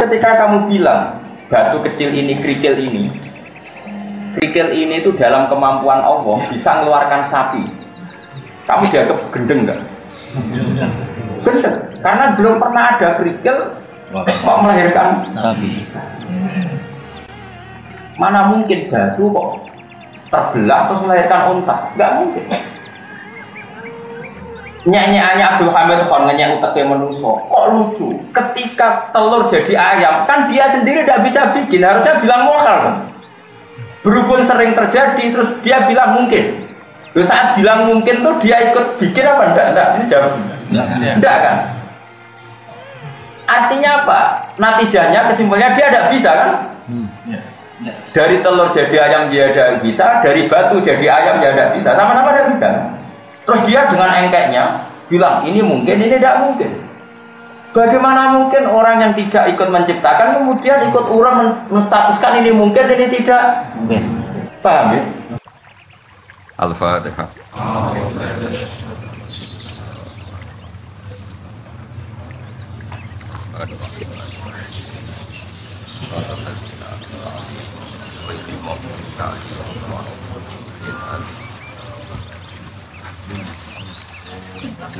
ketika kamu bilang batu kecil ini, kerikil ini itu dalam kemampuan Allah bisa mengeluarkan sapi, kamu dianggap gendeng nggak? Gendeng, karena belum pernah ada kerikil kok melahirkan sapi. Mana mungkin batu kok terbelah terus melahirkan unta? Nggak mungkin. Nyanyi-nyanyi Abdul Hamid Khan nyanyi utaknya manusia kok lucu. Ketika telur jadi ayam kan dia sendiri tidak bisa bikin, harusnya bilang lokal. Berhubung sering terjadi terus dia bilang mungkin. Terus saat bilang mungkin tuh dia ikut bikin apa enggak? Ini jawab enggak kan? Artinya apa? Natijahnya kesimpulannya dia tidak bisa kan? Dari telur jadi ayam dia tidak bisa, dari batu jadi ayam dia tidak bisa, sama-sama tidak bisa. Terus dia dengan engkeknya bilang ini mungkin, ini tidak mungkin. Bagaimana mungkin orang yang tidak ikut menciptakan kemudian ikut orang menstatuskan ini mungkin, ini tidak mungkin? Paham ya? Al-Fatihah.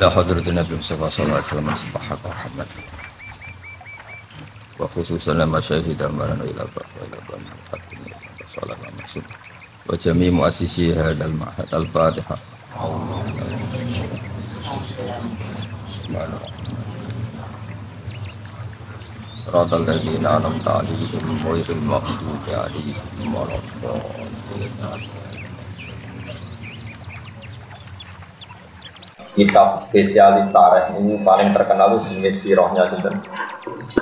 La hadratin Nabi Mustafa sallallahu alaihi wasallam subhanahu wa ta'ala wa khususan masyayikh damaran ila sallallahu alaihi wasallam wa jami' muassisi hadzal ma'had al-Fatihah. Radal ladina anamta alaihim ghairil maghdubi alaihim waladdallin. Kitab spesialis tarikh ini paling terkenal jenis sirahnya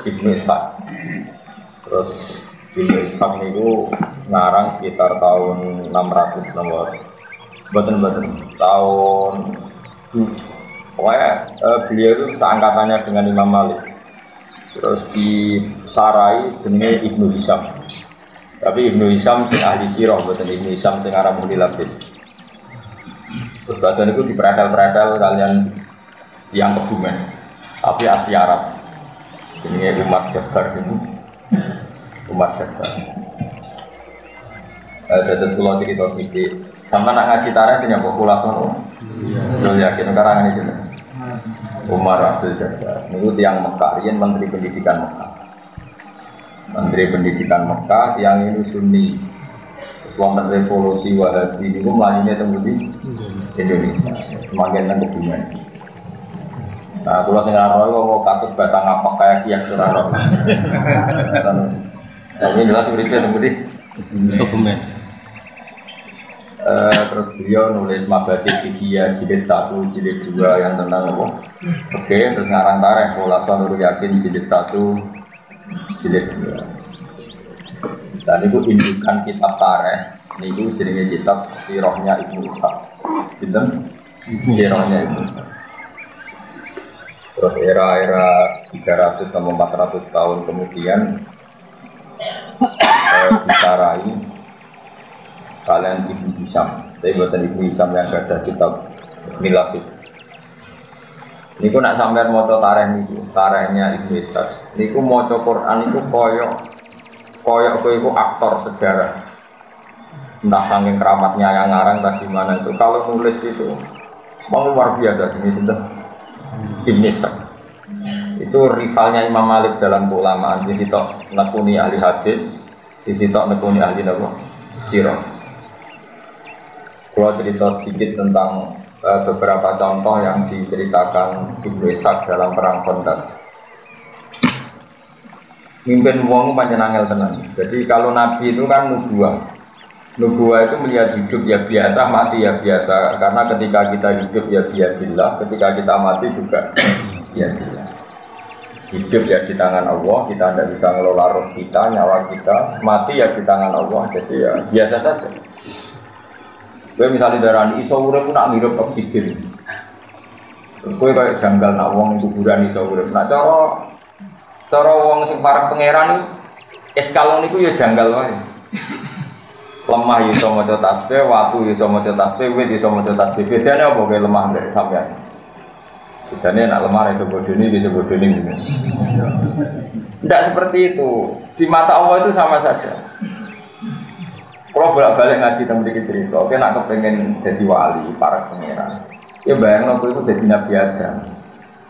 Ibnu Ishaq. Terus Ibnu Ishaq itu ngarang sekitar tahun 600 nomor. Betul tahun pokoknya beliau itu seangkatannya dengan Imam Malik. Terus di Sarai jenenge Ibnu Hisham. Tapi Ibnu Hisham sing ahli sirah, betul Ibnu Hisham sing arah Muhilabid. Terus badan itu diperetel-peretel kalian yang Kebumen, tapi asli Arab. Ini Umar Jabbar itu, Umar Jabbar. Terus kalau cerita sedikit, sama nak ngaji tarikh punya populasi lo yakin sekarang ini jelas. Umar Abdul Jabbar, itu yang Mekah, ini Menteri Pendidikan Mekah. Menteri Pendidikan Mekah yang ini Sunni. Wonten revolusi Wahabi ini melainnya tembus di Indonesia, semakin tengah Kebumen. Nah, kalau saya ngaroi kok katut bahasa ngapak kayak kiak suraro. Tapi jelas berikutnya tembus di Kebumen. Terus beliau nulis Mabadi Fikiyah jilid 1, jilid 2 yang tentang apa? Oke, terus ngarang tarikh Khulasan Nurul Yakin jilid 1, jilid 2. Dan itu indukan kitab tarikh, itu jenenge kitab sirahnya Ibnu Ishaq. Gitu? Sirahnya Ibnu Ishaq. Terus era-era 300 sampai 400 tahun kemudian disarai kalian Ibnu Hisham. Tapi buatan Ibnu Hisham yang ada kitab Milafid. Ini ku nak sampai moco tarikh niku, tarikhnya Ibnu Ishaq. Niku moco Quran itu koyok itu aktor sejarah, entah saking keramatnya yang ngarang tadi mana itu. Kalau nulis itu luar biasa. Ini sudah Ibnu Ishaq itu rivalnya Imam Malik dalam keulamaan. Di situ nekuni ahli hadis, di situ nekuni ahli sirah. Kalau cerita sedikit tentang beberapa contoh yang diceritakan Ibnu Ishaq dalam perang Khandaq. Mimpin wong pancen angel tenan. Jadi kalau nabi itu kan nubuah. Nubuah itu melihat hidup ya biasa, mati ya biasa. Karena ketika kita hidup ya biadillah, ketika kita mati juga biadillah. Hidup ya di tangan Allah, kita tidak bisa ngelola roh kita, nyawa kita. Mati ya di tangan Allah, jadi ya biasa saja. Gue misalnya darah iso urip ku nak ngirup oksigen. Terus gue kayak janggal nak wong kuburan iso urip. Nah cara wong sing parang pangeran eskalon niku ya janggal wae. Lemah ya iso maca tasbih, watu ya iso maca tasbih, wit iso maca tasbih. Bedane apa kowe lemah mbek sampean? Bedane nak lemah iso bodoni bisa bodoni. Tidak seperti itu. Di mata Allah itu sama saja. Kalau bolak-balik ngaji tentang dikit cerita, oke nak kepengen jadi wali para pangeran. Ya bayang aku itu jadi Nabi Adam.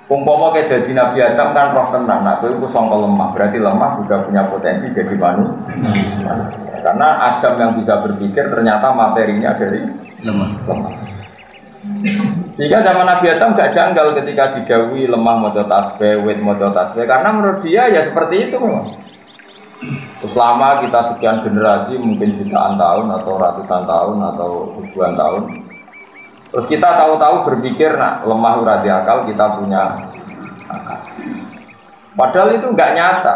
Umpama kayak jadi Nabi Adam kan roh tenang, nak itu songkol lemah. Berarti lemah juga punya potensi jadi manusia. Karena Adam yang bisa berpikir ternyata materinya dari lemah. Sehingga zaman Nabi Adam gak janggal ketika digawi lemah mojo tasbih, wit mojo tasbih. Karena menurut dia ya seperti itu memang. Terus lama kita sekian generasi, mungkin jutaan tahun atau ratusan tahun atau ribuan tahun. Terus kita tahu-tahu berpikir, nah lemah urati akal, kita punya akal. Padahal itu nggak nyata.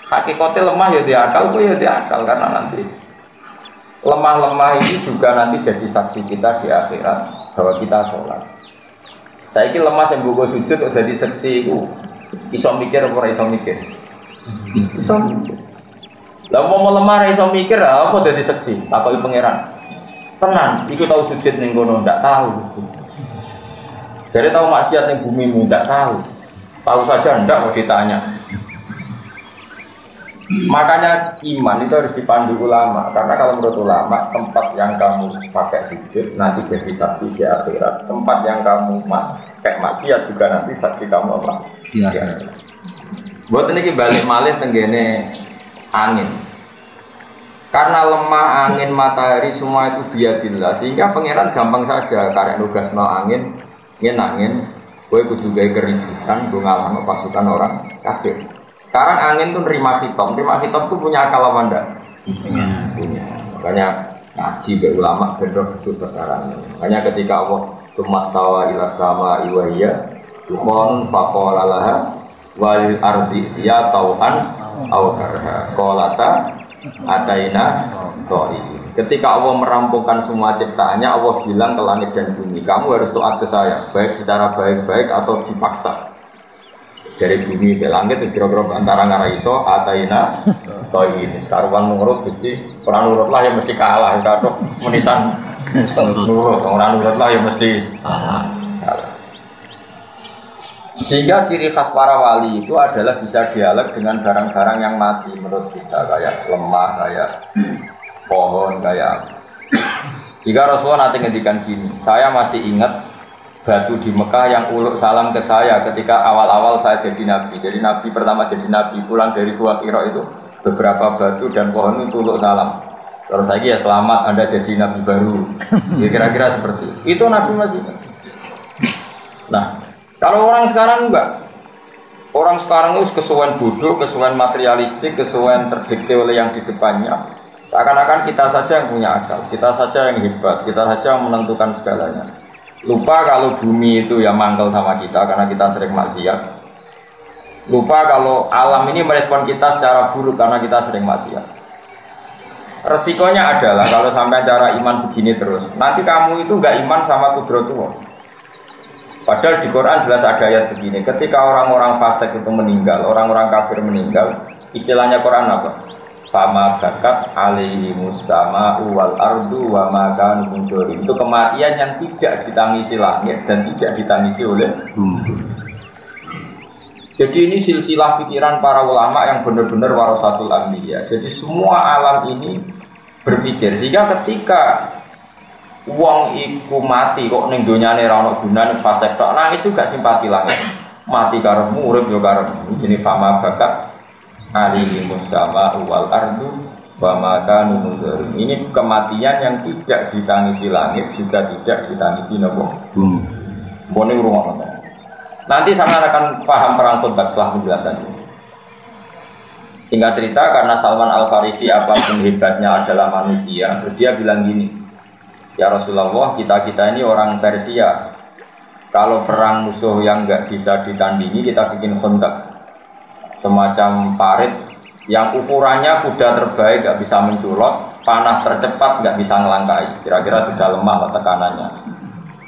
Hakikatnya lemah ya di akal, itu ya di akal. Karena nanti lemah-lemah ini juga nanti jadi saksi kita di akhirat bahwa kita sholat. Saya kira lemah yang buku sujud udah jadi saksi itu. Iso mikir apa iso mikir? Iso mikir. Lah mau lemah iso mikir apa dadi seksi? Takoki pangeran. Tenan, iku tahu sujud ning kono ndak tahu. Jadi tahu maksiat ning bumimu ndak tahu. Tahu saja ndak mau ditanya. Makanya iman itu harus dipandu ulama. Karena kalau menurut ulama tempat yang kamu pakai sujud nanti jadi saksi di akhirat. Tempat yang kamu pakai maksiat juga nanti saksi kamu apa? Di akhirat. Buat ini balik malih tenggene angin. Karena lemah angin, matahari semua itu biadillah, sehingga pangeran gampang saja karek nugasno angin, angin, kowe kudu gawe keributan, gue ngalahno pasukan orang kafir. Sekarang angin tuh nerima khitab tuh punya akal apa ndak? Punya. Makanya ngaji be ulama bener betul perkara ini. Makanya ketika Allah tumastawa ila sama iwahiyya, tukhon faqala laha wal ardi ya tauhan aw karha qalata ataina thoi. Ketika Allah merampungkan semua ciptaannya, Allah bilang ke langit dan bumi, kamu harus taat ke saya, baik secara baik-baik atau dipaksa. Jadi bumi ke langit itu kira-kira antara ngaraiso ataina thoi. Sekaruan nurut jadi orang nurut lah yang mesti kalah, itu menisan nurut, orang nurut lah yang mesti kalah. Sehingga ciri khas para wali itu adalah bisa dialog dengan barang-barang yang mati menurut kita, kayak lemah, kayak pohon, kayak. Jika Rasulullah nanti ngedikan gini, saya masih ingat batu di Mekah yang uluk salam ke saya ketika awal-awal saya jadi nabi. Jadi nabi pertama jadi nabi pulang dari Gua Hira itu beberapa batu dan pohon itu uluk salam. Terus lagi ya selamat Anda jadi nabi baru. Ya, kira-kira seperti itu nabi masih ingat. Nah. Kalau orang sekarang enggak, orang sekarang itu kesuwen bodoh, kesuwen materialistik, kesuwen terdikte oleh yang di depannya. Seakan-akan kita saja yang punya akal, kita saja yang hebat, kita saja yang menentukan segalanya. Lupa kalau bumi itu yang mangkel sama kita karena kita sering maksiat. Lupa kalau alam ini merespon kita secara buruk karena kita sering maksiat. Resikonya adalah kalau sampai cara iman begini terus, nanti kamu itu enggak iman sama kudratullah. Padahal di Quran jelas ada ayat begini, ketika orang-orang fasik itu meninggal, orang-orang kafir meninggal, istilahnya Quran apa? Fama bakat alaihimus sama'u wal ardu wa ma kanu mundzirin. Itu kematian yang tidak ditangisi langit dan tidak ditangisi oleh bumi. Jadi ini silsilah pikiran para ulama yang benar-benar warasatul anbiya. Jadi semua alam ini berpikir, sehingga ketika wong iku mati kok ning donyane ra ono gunane fasik tok nangis juga simpati langit. Mati karo urip yo karo jenenge fama bakat alihi musama wal ardu wa ma kanu mundzirin. Ini kematian yang tidak ditangisi langit juga tidak ditangisi nopo bumi. Mbone urung. Nanti sama akan paham perang Khotbah setelah penjelasan ini. Singkat cerita, karena Salman Al-Farisi apapun hebatnya adalah manusia, terus dia bilang gini, ya Rasulullah, kita ini orang Persia. Kalau perang musuh yang nggak bisa ditandingi, kita bikin Khandaq, semacam parit yang ukurannya kuda terbaik nggak bisa menculot, panah tercepat nggak bisa ngelangkai. Kira-kira sudah lemah tekanannya.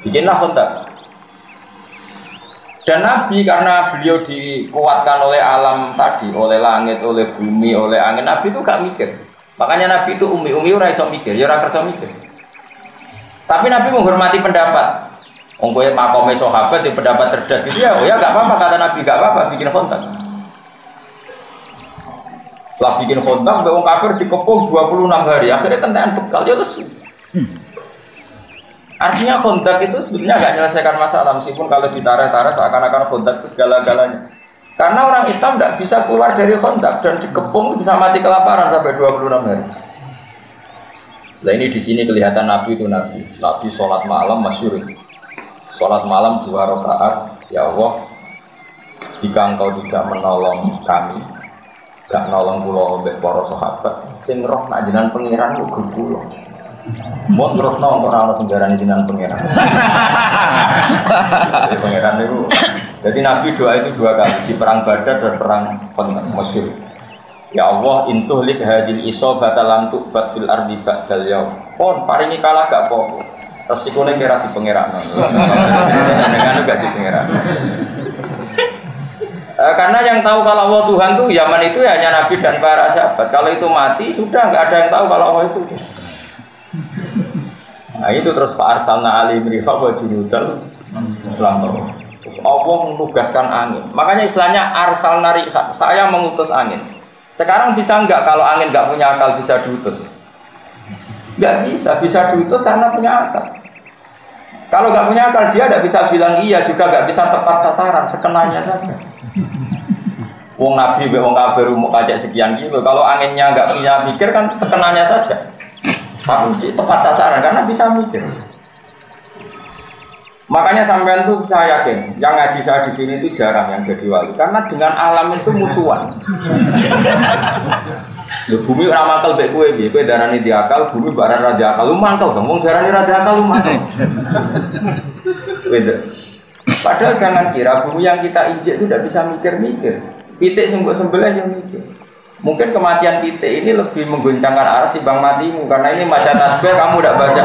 Bikinlah Khandaq. Dan Nabi karena beliau dikuatkan oleh alam tadi, oleh langit, oleh bumi, oleh angin, Nabi itu gak mikir. Makanya Nabi itu umi ora iso mikir, ya ora kersa mikir. Tapi Nabi menghormati pendapat. Wong kowe makome sahabat di pendapat cerdas gitu ya, oh ya enggak apa-apa kata Nabi, enggak apa-apa bikin kontak. Setelah bikin kontak, wong kafir dikepung 26 hari, akhirnya tentaan bekal ya terus. Artinya kontak itu sebetulnya enggak menyelesaikan masalah, meskipun kalau ditarik-tarik seakan-akan kontak itu segala-galanya. Karena orang Islam tidak bisa keluar dari kontak dan dikepung bisa mati kelaparan sampai 26 hari. Nah ini di sini kelihatan Nabi itu Nabi sholat malam masyhur. Sholat malam 2 rakaat, ya Allah, jika engkau tidak menolong kami, gak nolong pulau mbek para sahabat, sing roh nak jenengan pangeran uga kula. Mau terus nong orang orang senggaran jenengan pangeran. Pangeran itu. Jadi Nabi doa itu 2 kali di perang Badar dan perang Mesir. Ya Allah, intuhlik hadil isobata lam tu'bat fil ardi ba'dal yaum. Pon paringi kalah gak apa-apa. Resikonya kira di pangeran. Dengan gak di pangeran. Karena yang tahu kalau Allah Tuhan tuh zaman itu ya hanya Nabi dan para sahabat. Kalau itu mati sudah nggak ada yang tahu kalau Allah itu. Nah itu terus fa'arsalna alim riha wa junudal lam. Allah menugaskan angin. Makanya istilahnya arsalna riha. Saya mengutus angin. Sekarang bisa enggak kalau angin enggak punya akal bisa diutus? Enggak bisa diutus karena punya akal. Kalau enggak punya akal dia enggak bisa bilang iya, juga enggak bisa tepat sasaran, sekenanya saja. Wong Nabi wong kafir mau kajak sekian kilo. Kalau anginnya enggak punya mikir kan sekenanya saja. Tapi tepat sasaran karena bisa mikir. Makanya sampean tuh saya yakin, yang ngaji saya di sini itu jarang yang jadi wali, karena dengan alam itu musuhan. Bumi ora mantel mek kowe piye, kowe darani di akal, bumi barang ra di akal, lu mantel dong, wong darani ra di akal lu mantel. Padahal jangan kira bumi yang kita injek itu tidak bisa mikir-mikir. Pitik sing mbok sembelih yang mikir. Mungkin kematian titik ini lebih mengguncangkan arah timbang matimu, karena ini baca tasbih kamu tidak baca.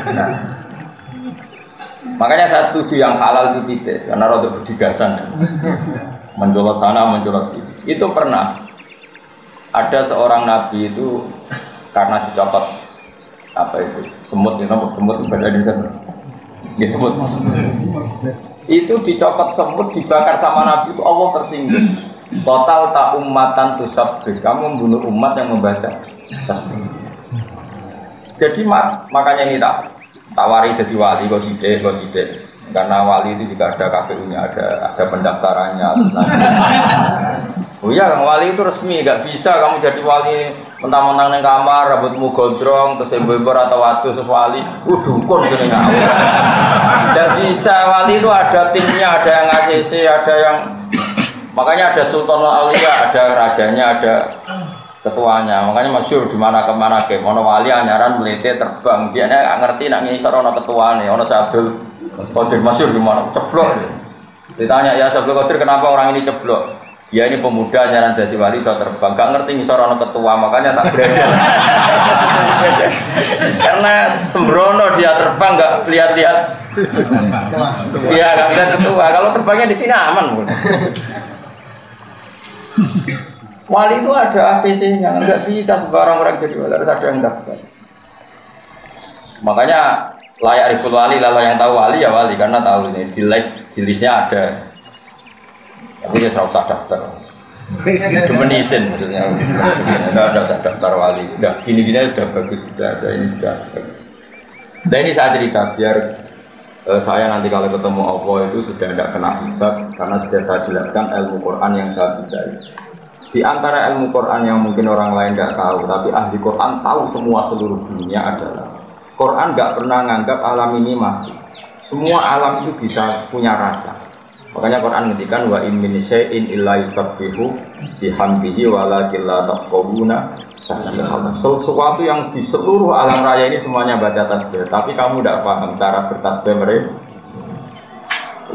Nah, makanya saya setuju yang halal itu titik, karena roda berdigasan, mencolot sana, mencolot sini. Itu pernah ada seorang nabi itu karena dicopot apa itu semut, semut baca di sana, semut. Itu dicopot semut, dibakar sama nabi itu Allah tersinggung. Total tak ummatan tusabbih, kamu membunuh umat yang membaca tasbih. Jadi makanya ini tak wari jadi wali kok sidik. Karena wali itu juga ada KPU-nya, ada pendaftarannya. Oh iya, wali itu resmi, gak bisa kamu jadi wali mentang-mentang di kamar, rambutmu gondrong, terus ibu-ibu atau waktu wali, dukun gitu nggak. Gak bisa, wali itu ada timnya, ada yang ACC, ada yang makanya ada Sultan Aulia, ada rajanya, ada ketuanya. Makanya masyhur di mana kemana ke, ono wali anyaran melete terbang, dia nggak ngerti nak ngisor ono ketuanya, ono Abdul Qadir masyhur di mana ceblok. Ditanya ya Abdul Qadir kenapa orang ini ceblok? Ya ini pemuda anyaran jadi wali so terbang, nggak ngerti ngisor ono ketua, makanya tak berani. Karena sembrono dia terbang nggak lihat-lihat. Dia nggak lihat ketua. Kalau terbangnya di sini aman. Wali itu ada ACC-nya, nggak bisa sembarang orang jadi wali, harus ada yang daftar. Makanya layak riful wali, kalau yang tahu wali ya wali, karena tahu ini di listnya ada. Tapi dia serau usah daftar. Demenisin maksudnya, nggak ada daftar wali. Nggak gini-gini sudah bagus, sudah ada ini sudah bagus. Dan ini saya cerita biar saya nanti kalau ketemu Allah itu sudah tidak kena hisab, karena sudah saya jelaskan ilmu Quran yang saya bisa. Di antara ilmu Quran yang mungkin orang lain tidak tahu, tapi ahli Quran tahu semua seluruh dunia adalah Quran nggak pernah nganggap alam ini mati. Semua alam itu bisa punya rasa. Makanya Quran ngendikan wa in min syai'in illa yusabbihu bihamdihi walakin la tafqahuna tasbihah. Sesuatu yang di seluruh alam raya ini semuanya baca tasbih, tapi kamu tidak paham cara bertasbih mereka.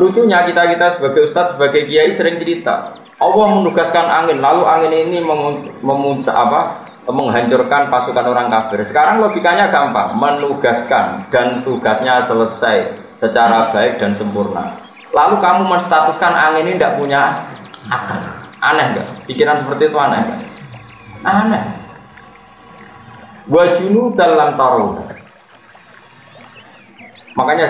Lucunya kita sebagai ustadz, sebagai kiai sering cerita Allah menugaskan angin, lalu angin ini menghancurkan pasukan orang kafir. Sekarang logikanya gampang, menugaskan dan tugasnya selesai secara baik dan sempurna. Lalu kamu menstatuskan angin ini tidak punya akal. Aneh nggak? Pikiran seperti itu aneh nggak? Aneh. Wajunu dalam taruh. Makanya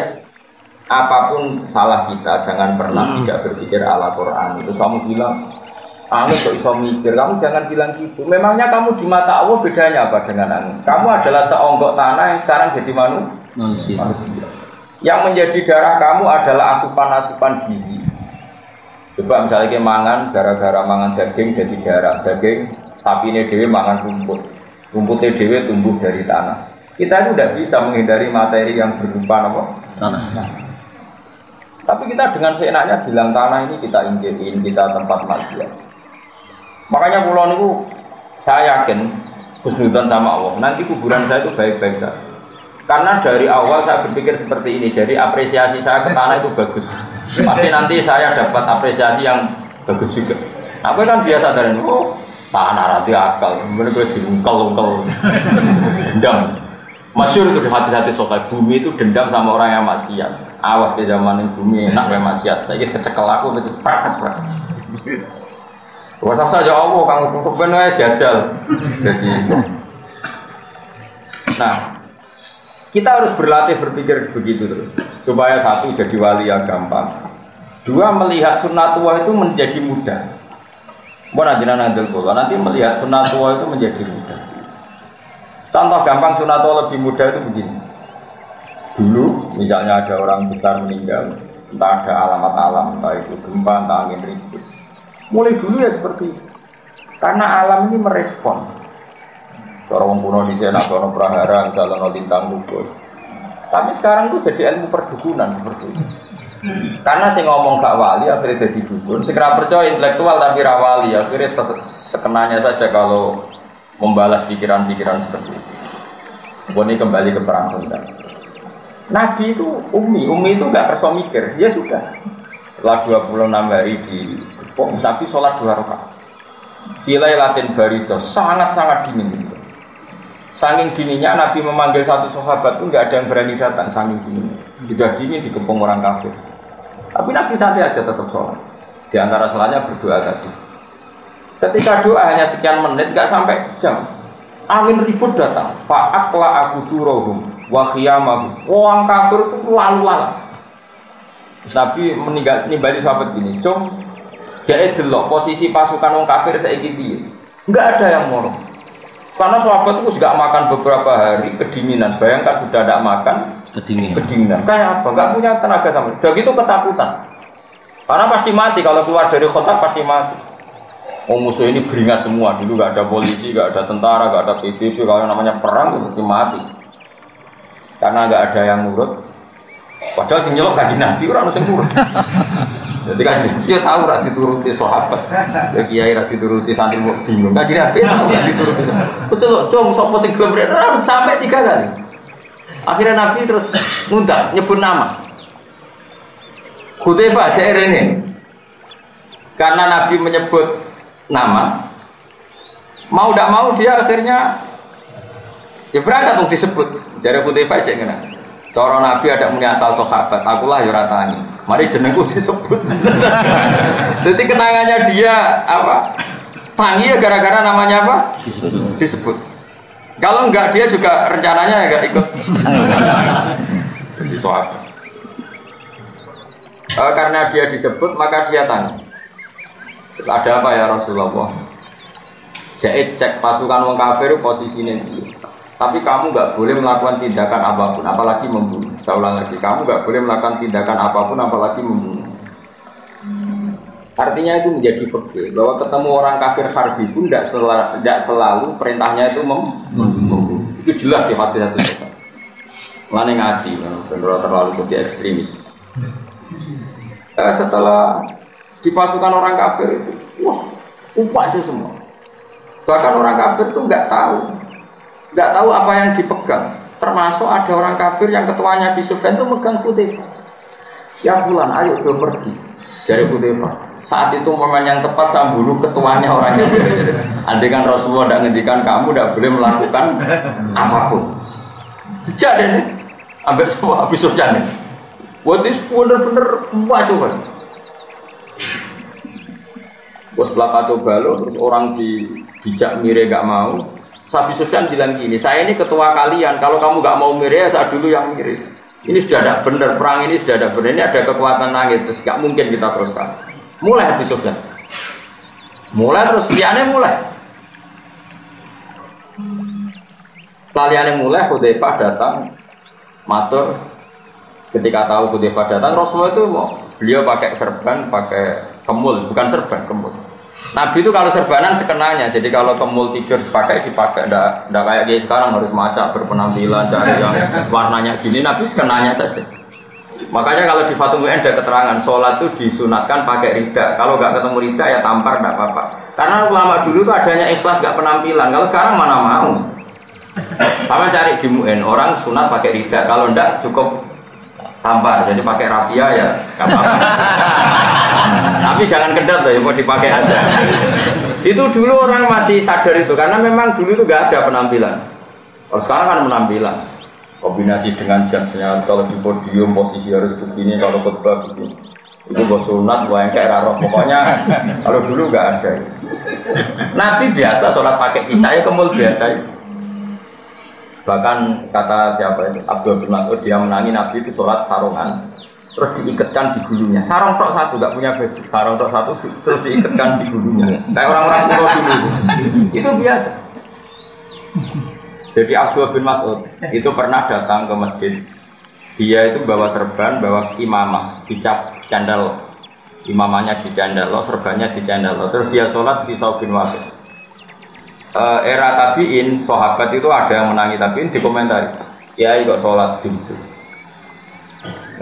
apapun salah kita, jangan pernah tidak berpikir ala Quran. Itu kamu bilang, kamu kok bisa mikir, kamu jangan bilang gitu. Memangnya kamu di mata Allah bedanya apa dengan anu? Kamu adalah seonggok tanah yang sekarang jadi manusia. Yang menjadi darah kamu adalah asupan-asupan gizi. Coba misalnya kayak mangan, gara-gara mangan daging jadi darah. Daging, sapi ini dewe mangan rumput. Rumputnya dewe tumbuh dari tanah. Kita itu tidak bisa menghindari materi yang berupa apa? Tanah. Tapi kita dengan seenaknya bilang tanah ini kita injekin, kita tempat maksiat. Makanya pulau itu saya yakin husnudzon sama Allah. Nanti kuburan saya itu baik-baik saja. Karena dari awal saya berpikir seperti ini. Jadi apresiasi saya ke tanah itu bagus. Pasti nanti saya dapat apresiasi yang bagus juga. Aku kan biasa dari tanah rati akal. Kemudian gue diungkel-ungkel, dendam. Masyhur itu di hati-hati sokai bumi itu dendam sama orang yang maksiat. Awas ke zaman bumi enak kayak maksiat. Saya kecekel aku itu prakas. Wasap saja Allah kang untuk benar jajal. Jadi, nah kita harus berlatih berpikir begitu terus. Supaya satu jadi wali yang gampang. Dua melihat sunnatullah itu menjadi mudah. Nanti melihat sunnatullah itu menjadi mudah. Contoh gampang sunatullah lebih mudah itu begini. Dulu misalnya ada orang besar meninggal, entah ada alamat alam, entah itu gempa, entah angin ribut. Mulai dulu ya seperti itu. Karena alam ini merespon. Orang kuno di sana, orang prahara, misalnya lintang gugur. Tapi sekarang itu jadi ilmu perdukunan seperti itu. Karena saya ngomong gak wali, akhirnya jadi dukun. Segera percaya intelektual tapi rawali, akhirnya sekenanya saja kalau membalas pikiran-pikiran seperti itu. Ini kembali ke perang Sunda. Nabi itu umi itu nggak kerso mikir, ya sudah. Setelah 26 hari di Depok, Nabi sholat 2 rakaat. Filai latin barito sangat-sangat dingin gitu. Saking dinginnya Nabi memanggil satu sahabat itu nggak ada yang berani datang, saking dingin. Sudah dingin dikepung orang kafir. Tapi Nabi santai aja tetap sholat. Di antara selanya berdoa tadi. Ketika doa hanya sekian menit, nggak sampai jam, angin ribut datang. Fa'akla aku turohum wa khiyamahum. Orang kafir itu lalu-lalang. Nabi nimbali sahabat gini, jadi delok posisi pasukan orang kafir saiki piye. Nggak ada yang morong. Karena sahabat itu juga makan beberapa hari kedinginan. Bayangkan sudah tidak makan kedinginan. Kayak apa? Nggak punya tenaga sama. Udah gitu ketakutan. Karena pasti mati kalau keluar dari kota pasti mati. Musuh ini beringat semua, dulu gak ada polisi, gak ada tentara, gak ada PBB, kalau namanya perang itu mati. Karena gak ada yang nurut. Padahal sing nyelok kaji Nabi orang sing nurut. Jadi kaji dia tahu rak dituruti sahabat. Ya kiai rak dituruti santri mau bingung. Kaji Nabi tahu rak dituruti. Betul loh, dong sapa sing gelem rene sampai 3 kali. Akhirnya Nabi terus ngundang nyebut nama. Hudzaifah jare ini. Karena Nabi menyebut nama, mau tidak mau dia akhirnya ya berangkat untuk disebut. Jare Hudzaifah cek ngene. Cara Nabi ada muni asal sahabat, akulah ya ratani. Mari jenengku disebut. Jadi kenangannya dia apa? Tangi ya gara-gara namanya apa? Disebut. Kalau enggak dia juga rencananya enggak ikut. Jadi sahabat. Karena dia disebut maka dia tanya. Ada apa ya Rasulullah? Jadi cek pasukan wong kafir posisinya dia. Tapi kamu nggak boleh melakukan tindakan apapun, apalagi membunuh. Saya ulang lagi, kamu nggak boleh melakukan tindakan apapun, apalagi membunuh. Artinya itu menjadi fakir bahwa ketemu orang kafir harbi pun tidak selalu perintahnya itu membunuh. Itu jelas di hati-hati kita. Mana ngaji, benar terlalu jadi ekstremis. Setelah di pasukan orang kafir itu, wah, upah aja semua. Bahkan orang kafir itu nggak tahu apa yang dipegang. Termasuk ada orang kafir yang ketuanya di Sufyan itu megang Hudzaifah. Ya Fulan, ayo gue pergi. Dari Hudzaifah. Saat itu momen yang tepat saya bunuh ketuanya orang itu. Andai kan Rasulullah tidak ngendikan kamu tidak boleh melakukan apapun. Sejak deh, ambil semua Abu Sufyan nih. Buat itu bener-bener wajib. Setelah kata balo, terus orang dijak mire gak mau. Abu Sufyan bilang gini, saya ini ketua kalian. Kalau kamu gak mau mire, saya dulu yang mire. Ini sudah ada benar, perang ini sudah ada benar, ini ada kekuatan langit, terus gak mungkin kita teruskan. Mulai Abi Sufyan. Mulai terus liane mulai. Setelah liane mulai, Hudzaifah datang, matur. Ketika tahu Hudzaifah datang, Rasulullah itu beliau pakai serban, pakai kemul, bukan serban, kemul. Nabi itu kalau serbanan sekenanya, jadi kalau kemul tidur dipakai, enggak kayak gini sekarang harus maca berpenampilan, cari yang warnanya gini, Nabi sekenanya saja. Makanya kalau di Fathul Mu'in ada keterangan, sholat itu disunatkan pakai rida. Kalau nggak ketemu rida ya tampar, nggak apa-apa. Karena ulama dulu itu adanya ikhlas, nggak penampilan. Kalau sekarang mana mau? Sama cari di Mu'in, orang sunat pakai rida. Kalau enggak cukup tampar, jadi pakai rafia ya nggak apa-apa. Tapi jangan kedat loh, mau dipakai aja. Itu dulu orang masih sadar itu, karena memang dulu itu nggak ada penampilan. Kalau sekarang kan penampilan. Kombinasi dengan jasnya, kalau di podium posisi harus begini, kalau khutbah begini. Itu bos sunat, gue yang kayak raro. Pokoknya kalau dulu nggak ada. Nabi biasa sholat pakai kisah, kemul biasa. Bahkan kata siapa itu, Abdul bin Mas'ud, dia menangi Nabi itu sholat sarungan, terus diikatkan di gulunya. Sarung tok satu, nggak punya baju. Sarung tok satu, terus diikatkan di gulunya. Kayak orang-orang kuno dulu. Itu biasa. Jadi Abdul bin Mas'ud itu pernah datang ke masjid. Dia itu bawa serban, bawa imamah, dicap candal. Imamahnya di candal, serbannya di candal. Terus dia sholat di Saubin Waqid. Era tabiin, sahabat itu ada yang menangi tabiin di komentar. Ya, kok sholat gitu.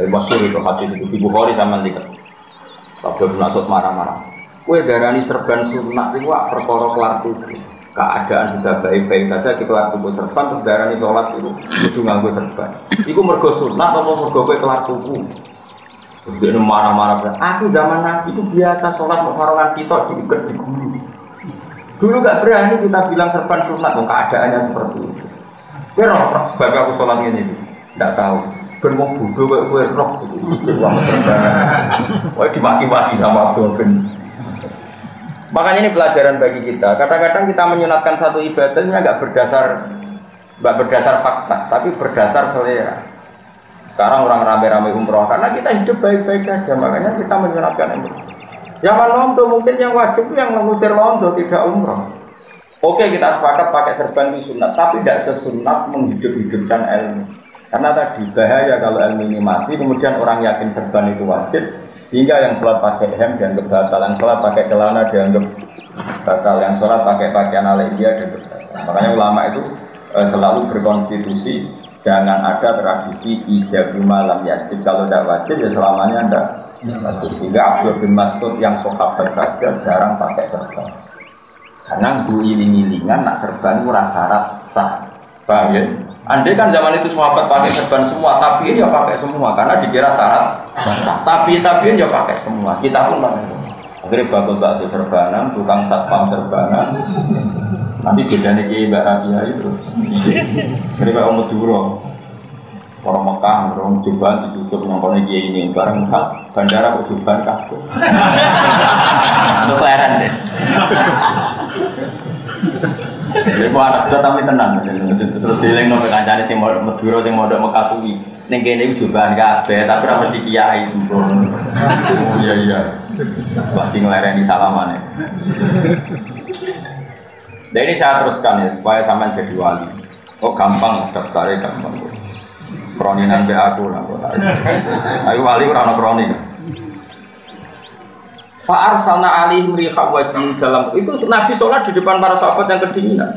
Masyhur itu hadis itu di Bukhari sama Likat. Abdul bin Mas'ud marah-marah. Kue darani serban sunat itu perkara kelar tubuh. Keadaan sudah baik-baik saja di kelar tubuh serban, terus darani sholat itu nganggo serban. Iku mergo sunat atau mergo kue kelar tubuh. Terus dia marah-marah. Aku zaman Nabi itu biasa sholat mau sarungan sitok diikat di gulu. Dulu gak berani kita bilang serban sunat, keadaannya seperti itu. Kue roh sebab aku sholat ini, tidak tahu. Bermuk bodoh kue roh sikit sama serban. Kue dimaki-maki sama Abdul bin. Makanya ini pelajaran bagi kita. Kadang-kadang kita menyunatkan satu ibadahnya nggak berdasar fakta, tapi berdasar selera. Sekarang orang rame-rame umroh karena kita hidup baik-baik saja, makanya kita menyunatkan umroh. Zaman londo mungkin yang wajib yang mengusir londo tidak umroh. Oke, kita sepakat pakai serban itu sunat, tapi tidak sesunat menghidup-hidupkan ilmu. Karena tadi bahaya kalau ilmu ini mati, kemudian orang yakin serban itu wajib, sehingga yang sholat pakai hem dianggap batal, yang sholat pakai celana dianggap batal, yang sholat pakai pakaian alaiya dianggap batal. Makanya ulama itu selalu berkonstitusi jangan ada tradisi ijab malam yajib, kalau tidak wajib ya selamanya tidak. Sehingga Abdul bin Mas'ud yang sahabat saja jarang pakai serban. Karena iling-ilingan nak serban itu syarat sah. Paham ya? Andai kan zaman itu sahabat pakai serban semua, tapi ya pakai semua karena dikira syarat sah. Tapi ya pakai semua. Kita pun pakai semua. Akhirnya bakul-bakul serbanan, tukang satpam serbanan. Nanti bedanya Kiai Mbak Rabia itu. Jadi Pak Madura. Orang Mekah, orang Juban ditutup ngomongnya dia ini bareng bandara ke Juban kabeh. Itu kelaran deh. Jadi anak dua tapi tenang. Terus dileng nomor kancane sing Madura sing mondok Mekah suwi. Ning kene Juban kabeh tapi ora mesti kiai sempurna. Oh iya. Pasti nglereni salamane. Dan ini saya teruskan ya supaya sampean jadi wali. Oh gampang daftarnya gampang. Kroni nanti aku wali orang kroni. Fa'ar salna alihim riha wajib dalam itu Nabi sholat di depan para sahabat yang kedinginan.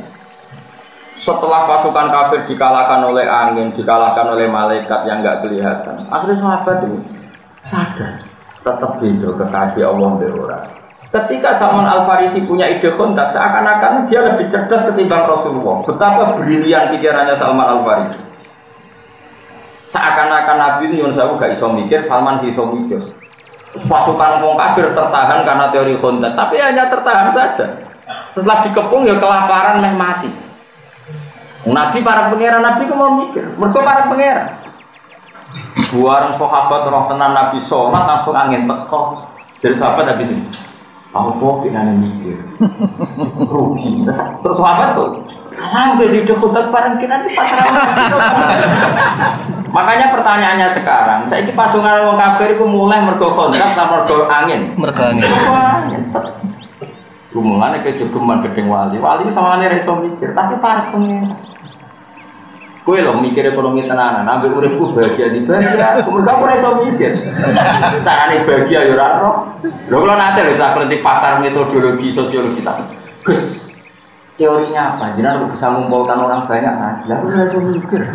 Setelah pasukan kafir dikalahkan oleh angin, dikalahkan oleh malaikat yang enggak kelihatan. Akhirnya sahabat itu sadar, tetap beda kekasih Allah berorang. Ketika Salman Al-Farisi punya ide kontak, seakan-akan dia lebih cerdas ketimbang Rasulullah. Betapa brilian pikirannya Salman Al-Farisi. Seakan-akan Nabi itu Yunus gak iso mikir, Salman iso mikir. Pasukan wong kafir tertahan karena teori kontak, tapi hanya tertahan saja. Setelah dikepung ya kelaparan meh mati. Nabi para pangeran Nabi itu mau mikir, mereka para pangeran. Buareng sahabat roh tenan Nabi sholat langsung angin teko. Jadi sahabat habis ini. Apa kita mikir? Rugi. Terus sahabat tuh, alam jadi dekotak barang kita di pasar. Makanya pertanyaannya sekarang, saya ini pasungan wong kafir itu mulai mergo kontrak sama mergo angin. Mergo angin. Hubungannya ke jogeman gedeng wali itu sama ane reso mikir, tapi para pengen. Gue loh mikir ekonomi tenanan, ambil uripku bahagia di bahagia, kemudian aku reso mikir. Carane bahagia yo ora ro. Lho kula nate lho tak kelentik pakar metodologi sosiologi tak. Gus, teorinya apa? Jenengan bisa mengumpulkan orang banyak ngaji. Lah aku reso mikir.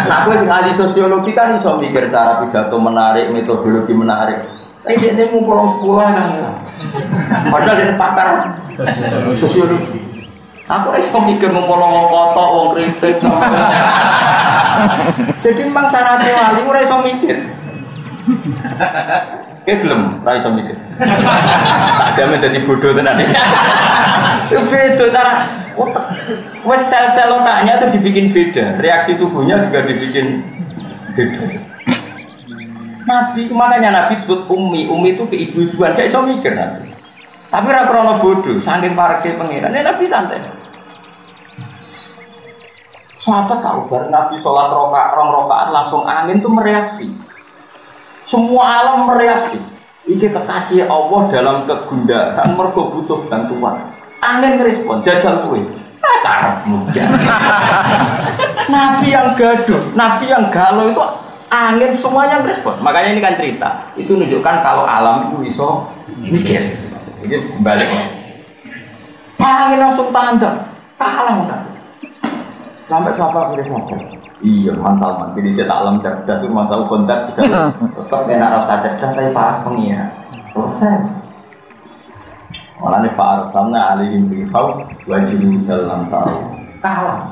Nah, aku sing ahli sosiologi kan iso mikir cara pidato menarik, metodologi menarik. Tapi dia ngumpul 10 kan. Padahal dia pakar sosiologi. Aku iso mikir ngumpul wong kotok, wong kritik. Jadi memang syaratnya wali ora iso mikir. Gelem, ora iso mikir. Jamin dadi bodoh tenan. Beda cara otak. Wes sel-sel otaknya itu dibikin beda, reaksi tubuhnya juga dibikin beda. Nabi, makanya Nabi disebut ummi itu keibu-ibuan, gak iso mikir Nabi. Tapi ora krono bodoh, saking pareke pangeran. Nabi santai. Sahabat tahu bar Nabi sholat rakaat langsung angin tuh mereaksi. Semua alam mereaksi. Iki kekasih Allah dalam kegundahan mergo butuh bantuan. Angin ngerespon, jajal kowe. Karepmu. Nabi yang gaduh, Nabi yang galau itu angin semuanya merespon. Makanya ini kan cerita. Itu menunjukkan kalau alam itu iso mikir. Ini balik. Angin langsung tanda, kalah enggak. Sampai siapa boleh sadar? Iya, Salman. Jadi saya tak alam cerdas, masalah kontak sekali. Tetap enak rasa cerdas, tapi para pengira. Selesai. Malah nih Pak Arsalna alihim bihau wajib dalam tahu. Kalah.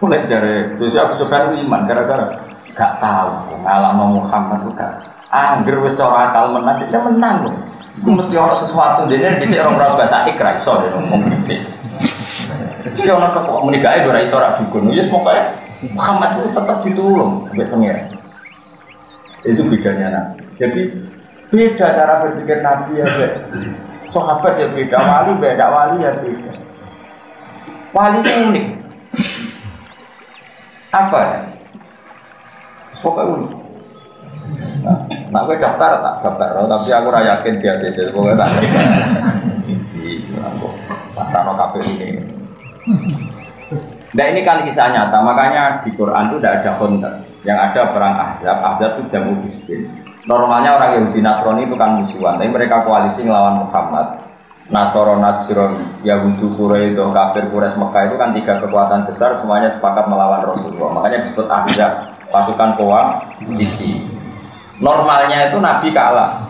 Mulai dari sosial kesukaan iman gara-gara gak tahu. Ngalam Muhammad bukan. Angger wis cara akal menang, dia menang loh. Itu mesti orang sesuatu dia dhisik orang bahasa ikra iso dia ngomong dhisik. Mesti orang kok menikahi ora iso ora dukun. Ya pokoke Muhammad itu tetap ditulung oleh pengiran. Itu bedanya Nabi. Jadi beda cara berpikir Nabi ya, sahabat ya beda, wali beda, wali ya beda. Wali itu unik. Apa ya? Pokoknya unik. Nah, gue daftar tak daftar, tapi aku rasa yakin dia sih, pokoknya tak daftar. Di aku pasrano KPU ini. Nah ini kan kisah nyata, makanya di Quran itu tidak ada kontak. Yang ada perang Ahzab, Ahzab itu jamu bisbin. Normalnya orang Yahudi Nasrani itu kan musuhan, tapi mereka koalisi melawan Muhammad. Nasoro, Najron, Yahudi Quraisy, kafir Quraisy Mekah itu kan 3 kekuatan besar, semuanya sepakat melawan Rasulullah. Makanya disebut Ahzab, pasukan koalisi. Normalnya itu Nabi kalah.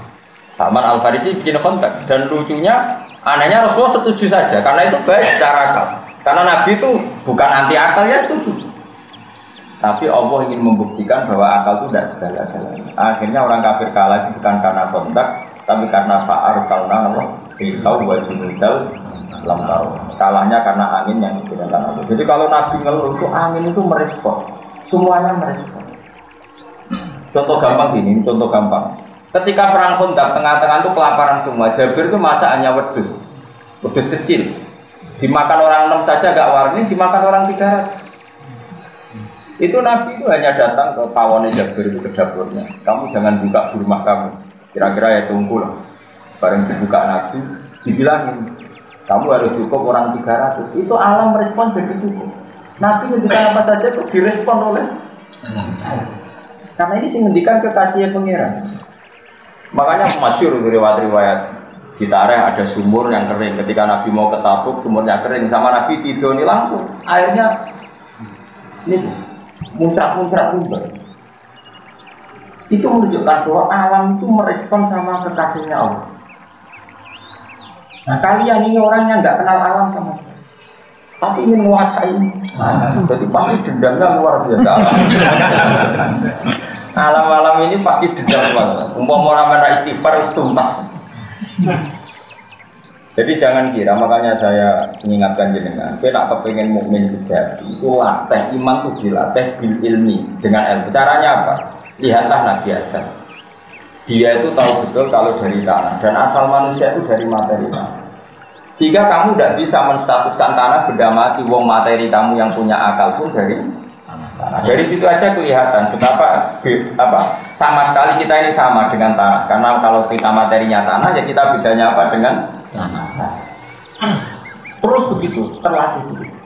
Salman Al-Farisi bikin kontak dan lucunya, anehnya Rasulullah setuju saja karena itu baik secara akal. Karena Nabi itu bukan anti akal ya setuju. Tapi Allah ingin membuktikan bahwa akal itu tidak segala-galanya. Akhirnya orang kafir kalah itu bukan karena kontak, tapi karena fa'ar salna Allah bihau wa junudal lam taruh. Kalahnya karena angin yang digunakan Allah. Jadi kalau Nabi ngeluh itu angin itu merespon, semuanya merespon. Contoh gampang gini, contoh gampang. Ketika perang Khandaq tengah-tengah itu kelaparan semua. Jabir itu masak hanya wedhus kecil. Dimakan orang 6 saja gak warni, dimakan orang 300. Itu Nabi itu hanya datang ke pawonnya Jabir itu ke dapurnya. Kamu jangan buka di rumah kamu. Kira-kira ya tunggu lah. Bareng dibuka Nabi, dibilangin kamu harus cukup orang 300. Itu alam merespon begitu. Nabi ketika apa saja itu direspon oleh karena ini sih ngendikan kekasih pengiran. Makanya masyhur riwayat Gitareh ada sumur yang kering. Ketika Nabi mau ke Tabuk, sumurnya kering. Sama Nabi tidur ini langsung airnya ini muncrat-muncrat juga. Itu menunjukkan bahwa alam itu merespon sama kekasihnya Allah. Nah kalian ini orang yang nggak kenal alam sama sekali, tapi ingin menguasai. Jadi pasti dendamnya luar biasa. Alam-alam ini pasti dendam banget. Umpama orang istighfar harus tuntas. Jadi jangan kira, makanya saya mengingatkan jenengan, kita tak kepengen mukmin sejati itu latih iman itu dilatih bil ilmi dengan ilmu. Caranya apa? Lihatlah Nabi Adam. Dia itu tahu betul kalau dari tanah dan asal manusia itu dari materi tanah. Sehingga kamu tidak bisa menstatuskan tanah benda mati. Wong materi kamu yang punya akal pun dari tanah. Nah, dari situ aja kelihatan betapa sama sekali kita ini sama dengan tanah. Karena kalau kita materinya tanah, ya kita bedanya apa dengan tanah. Terus begitu, terlatih begitu.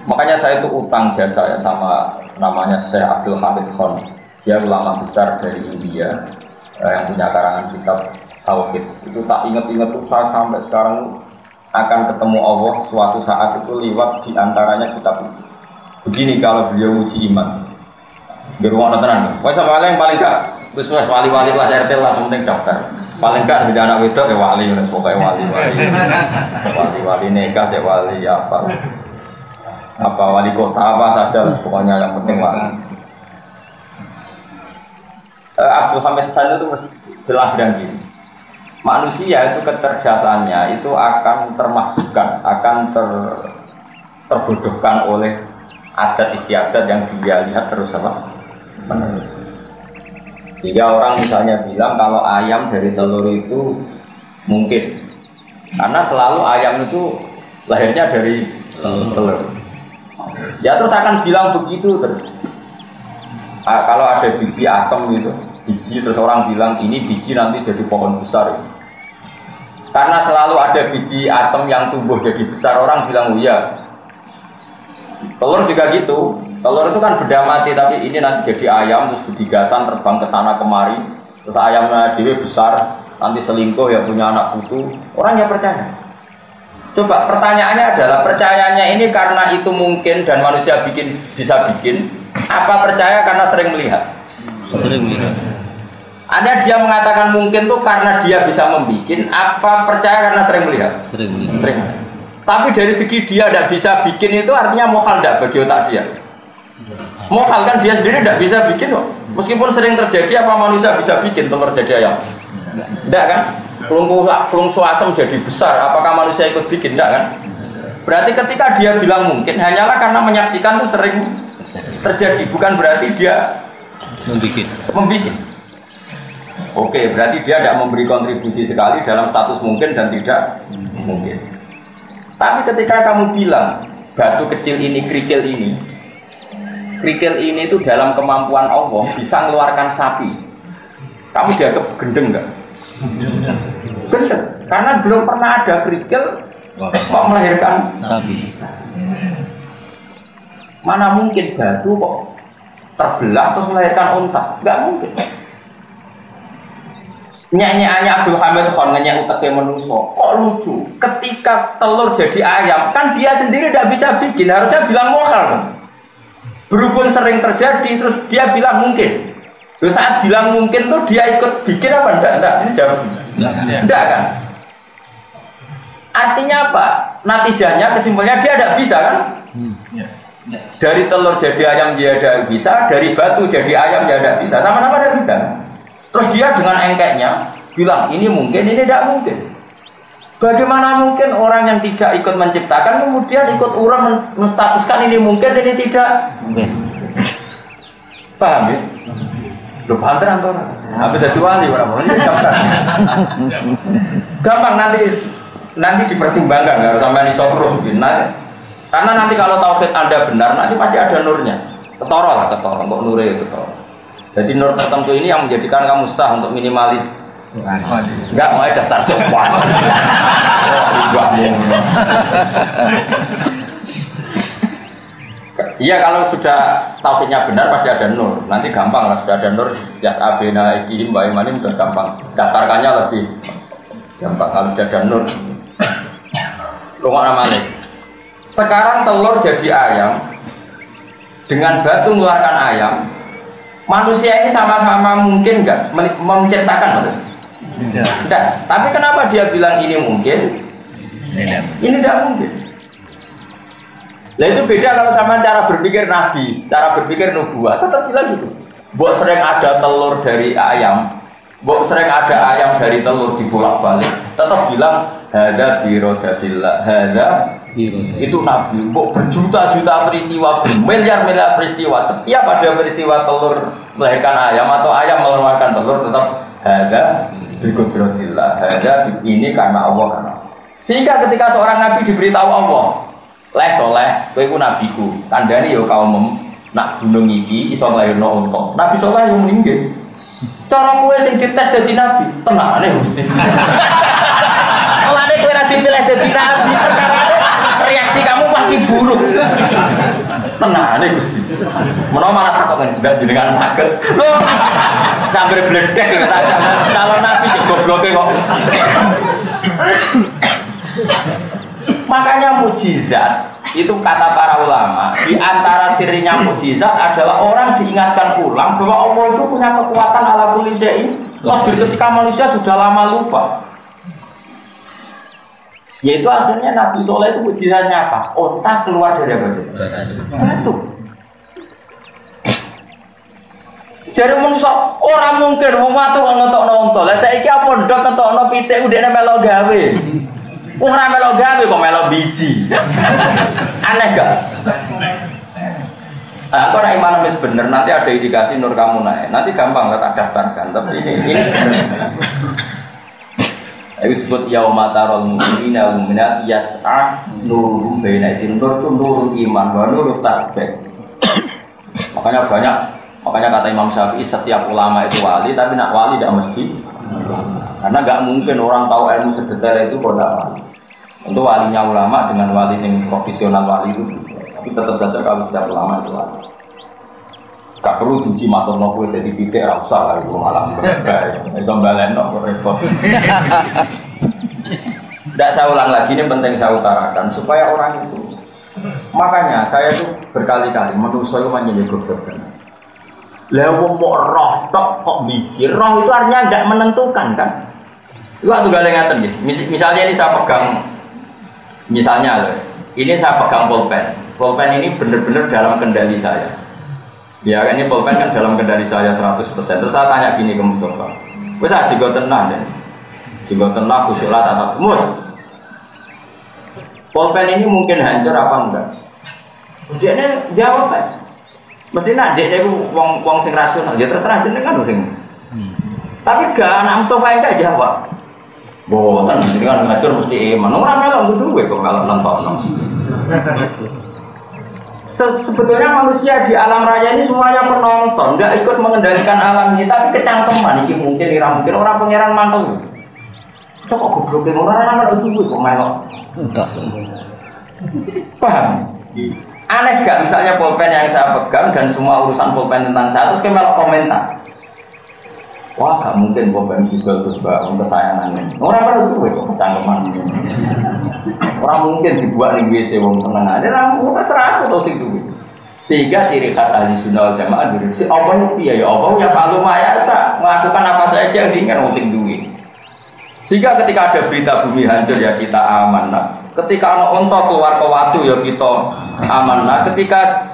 Makanya saya itu utang jasa ya sama namanya Syekh Abdul Hamid Khan. Dia ulama besar dari India yang punya karangan kitab Tauhid. Itu tak ingat-ingat tuh saya sampai sekarang akan ketemu Allah suatu saat itu lewat diantaranya kitab itu. Begini kalau beliau uji iman di rumah tenang. Wah sama yang paling gak terus wali-wali kelas RT lah penting daftar. Paling gak ada anak wedok ya wali, pokoknya wali nikah ya wali apa wali kota apa saja pokoknya yang penting wali. Abdul Hamid Khan itu jelas dan gini. Manusia itu kecerdasannya itu akan termasukkan, akan terbodohkan oleh adat istiadat yang dia lihat terus menerus. Sehingga orang misalnya bilang kalau ayam dari telur itu mungkin, karena selalu ayam itu lahirnya dari telur. Ya terus akan bilang begitu terus. Kalau ada biji asam gitu, biji terus orang bilang ini biji nanti jadi pohon besar. Karena selalu ada biji asam yang tumbuh jadi besar, orang bilang oh iya. Telur juga gitu. Telur itu kan benda mati, tapi ini nanti jadi ayam terus digasan terbang ke sana kemari. Terus ayamnya dewe besar, nanti selingkuh ya punya anak putu. Orang ya percaya. Coba pertanyaannya adalah percayanya ini karena itu mungkin dan manusia bisa bikin, apa percaya karena sering melihat? Sering melihat. Ada dia mengatakan mungkin tuh karena dia bisa membikin, apa percaya karena sering melihat? Sering. Tapi dari segi dia tidak bisa bikin itu artinya mokal tidak bagi otak dia. Mokal kan dia sendiri tidak bisa bikin kok. Meskipun sering terjadi, apa manusia bisa bikin telur jadi ayam? Tidak kan? Pelungsu asam jadi besar, apakah manusia ikut bikin? Tidak kan? Berarti ketika dia bilang mungkin, hanyalah karena menyaksikan itu sering terjadi, bukan berarti dia membikin. Oke, berarti dia tidak memberi kontribusi sekali dalam status mungkin dan tidak mungkin. Tapi ketika kamu bilang batu kecil ini, kerikil ini itu dalam kemampuan Allah bisa mengeluarkan sapi, kamu dianggap gendeng nggak? Gendeng, karena belum pernah ada kerikil kok melahirkan sapi. Mana mungkin batu kok terbelah terus melahirkan unta? Nggak mungkin. Nyanyiannya Abdul Hamid Khan nyanyi utaknya menuso. Kok lucu? Ketika telur jadi ayam, kan dia sendiri tidak bisa bikin. Harusnya bilang mokal. Berhubung sering terjadi, terus dia bilang mungkin. Terus saat bilang mungkin tuh dia ikut bikin apa? Enggak. Ini jawab. Enggak kan? Artinya apa? Natijahnya, kesimpulannya dia tidak bisa kan? Dari telur jadi ayam dia tidak bisa, dari batu jadi ayam dia tidak bisa. Sama-sama tidak bisa. Terus dia dengan engkeknya bilang ini mungkin, ini tidak mungkin. Bagaimana mungkin orang yang tidak ikut menciptakan kemudian ikut orang menstatuskan ini mungkin, ini tidak mungkin? Paham ya? Lu paham terang tuh? Tapi dari wali orang gampang nanti dipertimbangkan, nggak harus sampai nisok terus. Karena nanti kalau tauhid Anda benar, nanti pasti ada nurnya. Ketoro, kok nurnya ketoro. Jadi nur tertentu ini yang menjadikan kamu sah untuk minimalis. Enggak mau daftar semua. Iya kalau sudah tauhidnya benar pasti ada nur. Nanti gampang lah sudah ada nur. Yas abena ikihim wa imanim sudah gampang. Daftarkannya lebih gampang kalau sudah ada nur. Rumah namanya. Sekarang telur jadi ayam dengan batu mengeluarkan ayam. Manusia ini sama-sama mungkin enggak menciptakan maksudnya? Tidak. Tapi kenapa dia bilang ini mungkin? Ini tidak mungkin. Nah itu beda kalau sama cara berpikir Nabi, cara berpikir nubuah. Tetap bilang gitu. Buat sering ada telur dari ayam, buat sering ada ayam dari telur dibolak-balik. Tetap bilang hadza birodatillah, hadza itu Nabi. Kok berjuta-juta peristiwa, bermiliar-miliar peristiwa. Setiap ada peristiwa telur melahirkan ayam atau ayam mengeluarkan telur, tetap hadza birodatillah, hadza ini karena Allah. Sehingga ketika seorang Nabi diberitahu Allah, soleh, kowe iku nabiku, kandhani ya kaum nak gunung iki iso nglairno unta. Nabi saleh yo nggih. Cara kowe sing dites dadi nabi, tenane Gusti. Mulane kowe ora dipilih dadi nabi, perkarane reaksi kamu pasti buruk. Tenane Gusti. Menawa malah takok enggak jenengan saged. Lho, sambil bledek ya calon nabi sing gobloke kok. Makanya mukjizat itu kata para ulama, di antara sirinya mukjizat adalah orang diingatkan ulang bahwa Allah itu punya kekuatan ala kulli syai'in ketika manusia sudah lama lupa. Yaitu akhirnya Nabi Soleh itu mukjizatnya apa? Onta keluar dari batu. Batu. Jadi manusia orang mungkin wong watu kok ngetokno onta. Lah saiki apa ndok ngetokno pitik udene melok gawe. Ora melok gawe kok melok biji. Aneh gak? Nah, kalau iman wis bener nanti ada indikasi nur kamu naik. Nanti gampang tak daftarkan. Tapi ini ayo disebut yauma tarul mu'minina wal mu'minat yas'a nuruhum baina aydihim. Nur itu nurul iman wa nurut tasbih. Makanya kata Imam Syafi'i setiap ulama itu wali, tapi nak wali tidak mesti. Karena nggak mungkin orang tahu ilmu sedetail itu kok tidak wali. Untuk walinya ulama dengan wali yang profesional wali itu, tapi tetap saja kalau setiap ulama itu wali. Gak perlu cuci masuk nopo jadi titik rasa lah itu malah guys, sombalen nopo repot. Tidak saya ulang lagi, ini penting saya utarakan supaya orang itu. Makanya saya itu berkali-kali menurut saya menjadi goblok. Lah mau roh tok kok biji, roh itu artinya tidak menentukan kan? Itu waktu galeng ngaten nggih. Misalnya ini saya pegang, misalnya loh, ini saya pegang pulpen. Pulpen ini benar-benar dalam kendali saya. Ya kan ini pulpen kan dalam kendali saya 100%. Terus saya tanya gini ke Mustafa, wes aja gue tenang deh, juga tenang khusyuklah tatap mus. Pulpen ini mungkin hancur apa enggak? Dia ini jawab kan, mesti nak dia itu wong sing rasional, dia terserah jenengan sing. Tapi gak anak Mustafa enggak jawab. Boten, jadi kan ngatur mesti iman. Orang melok duwe kok kalau nonton. Sebetulnya manusia di alam raya ini semuanya penonton, nggak ikut mengendalikan alam ini, tapi kecangkeman ini mungkin, mungkin orang pangeran mantel. Coba goblok orang itu kok melok. Paham? Aneh gak misalnya pulpen yang saya pegang dan semua urusan pulpen tentang saya terus kayak melok komentar. Wah, gak mungkin pulpen juga terus bangun kesayangannya. Orang itu kok kecangkeman. Orang mungkin dibuat di WC wong seneng aja lah, terserah aku tahu itu. Sehingga ciri khas ahli sunnah wal jamaah dulu si Allah itu ya Allah ya kalau mayasa melakukan apa saja yang diinginkan untuk duit. Sehingga ketika ada berita bumi hancur ya kita amanah. Ketika anak onto keluar ke watu ya kita amanah. Ketika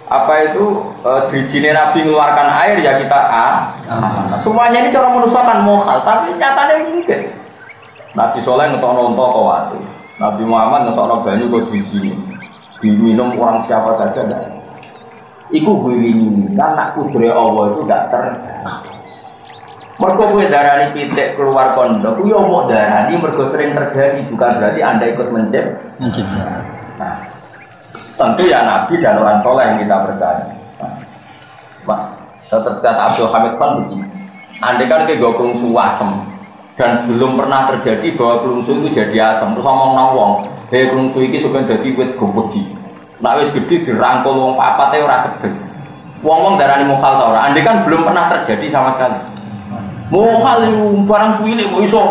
apa itu dirijine Nabi mengeluarkan air ya kita amanah. Semuanya ini cara manusia kan mohal, tapi nyatanya mungkin. Nabi Soleh ngetokno onto ke watu. Nabi Muhammad ngetokno banyu kok diminum orang siapa saja dah. Iku ini karena kudrat Allah itu tidak mergo kowe darani pitik keluar kondok, yo mau darani mergo sering terjadi, bukan berarti Anda ikut mencipta. Nah, tentu ya Nabi dan orang soleh yang kita percaya. Nah, terus kata Abdul Hamid Khan begini, Anda kan ke gokung suasem dan belum pernah terjadi bahwa kelungsu itu jadi asam. Terus ngomong-ngomong, kelungsu ini suka jadi wit gobodi. Nah wis gede dirangkul wong papat ora sedeg. Wong-wong darani mokal ta ora? Ande kan belum pernah terjadi sama sekali. Mokal itu barang cilik kok iso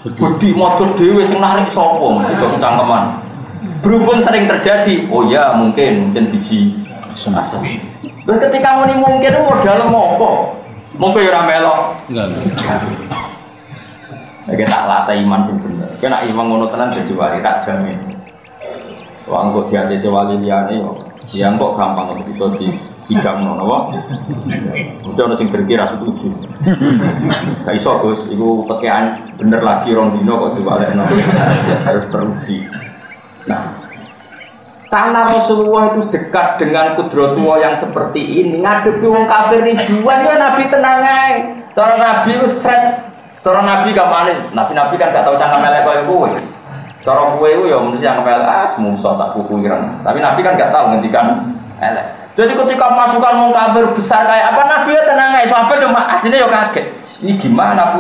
gede modal dhewe sing narik sapa mesti kecangkeman. Berhubung sering terjadi, oh ya mungkin biji asam. Lah ketika mungkin modal apa? Mungkin ora melok. Enggak. Nek tak latih iman sing bener. Kena iman ngono tenan dadi wali tak jamin. Wong kok diajak wali liyane yo. Yang kok gampang untuk iso disidang ngono apa? Mesti ono sing berkira setuju. Gak iso Gus, iku pekean bener lagi rong dino kok diwalekno. Harus teruji. Nah, karena Rasulullah itu dekat dengan kudratullah yang seperti ini, ngadepi wong kafir ribuan ya Nabi tenang ae. Cara Nabi wis sret. Cara Nabi gak manis. Nabi kan gak tau cangkem elek koyo kowe. Cara kowe ya mesti yang melek musuh tak kuku ireng. Tapi Nabi kan gak tahu ngendikan elek. Jadi ketika pasukan mau kafir besar kayak apa, Nabi ya tenang aja, sahabat cuma aslinya ya kaget. Ini gimana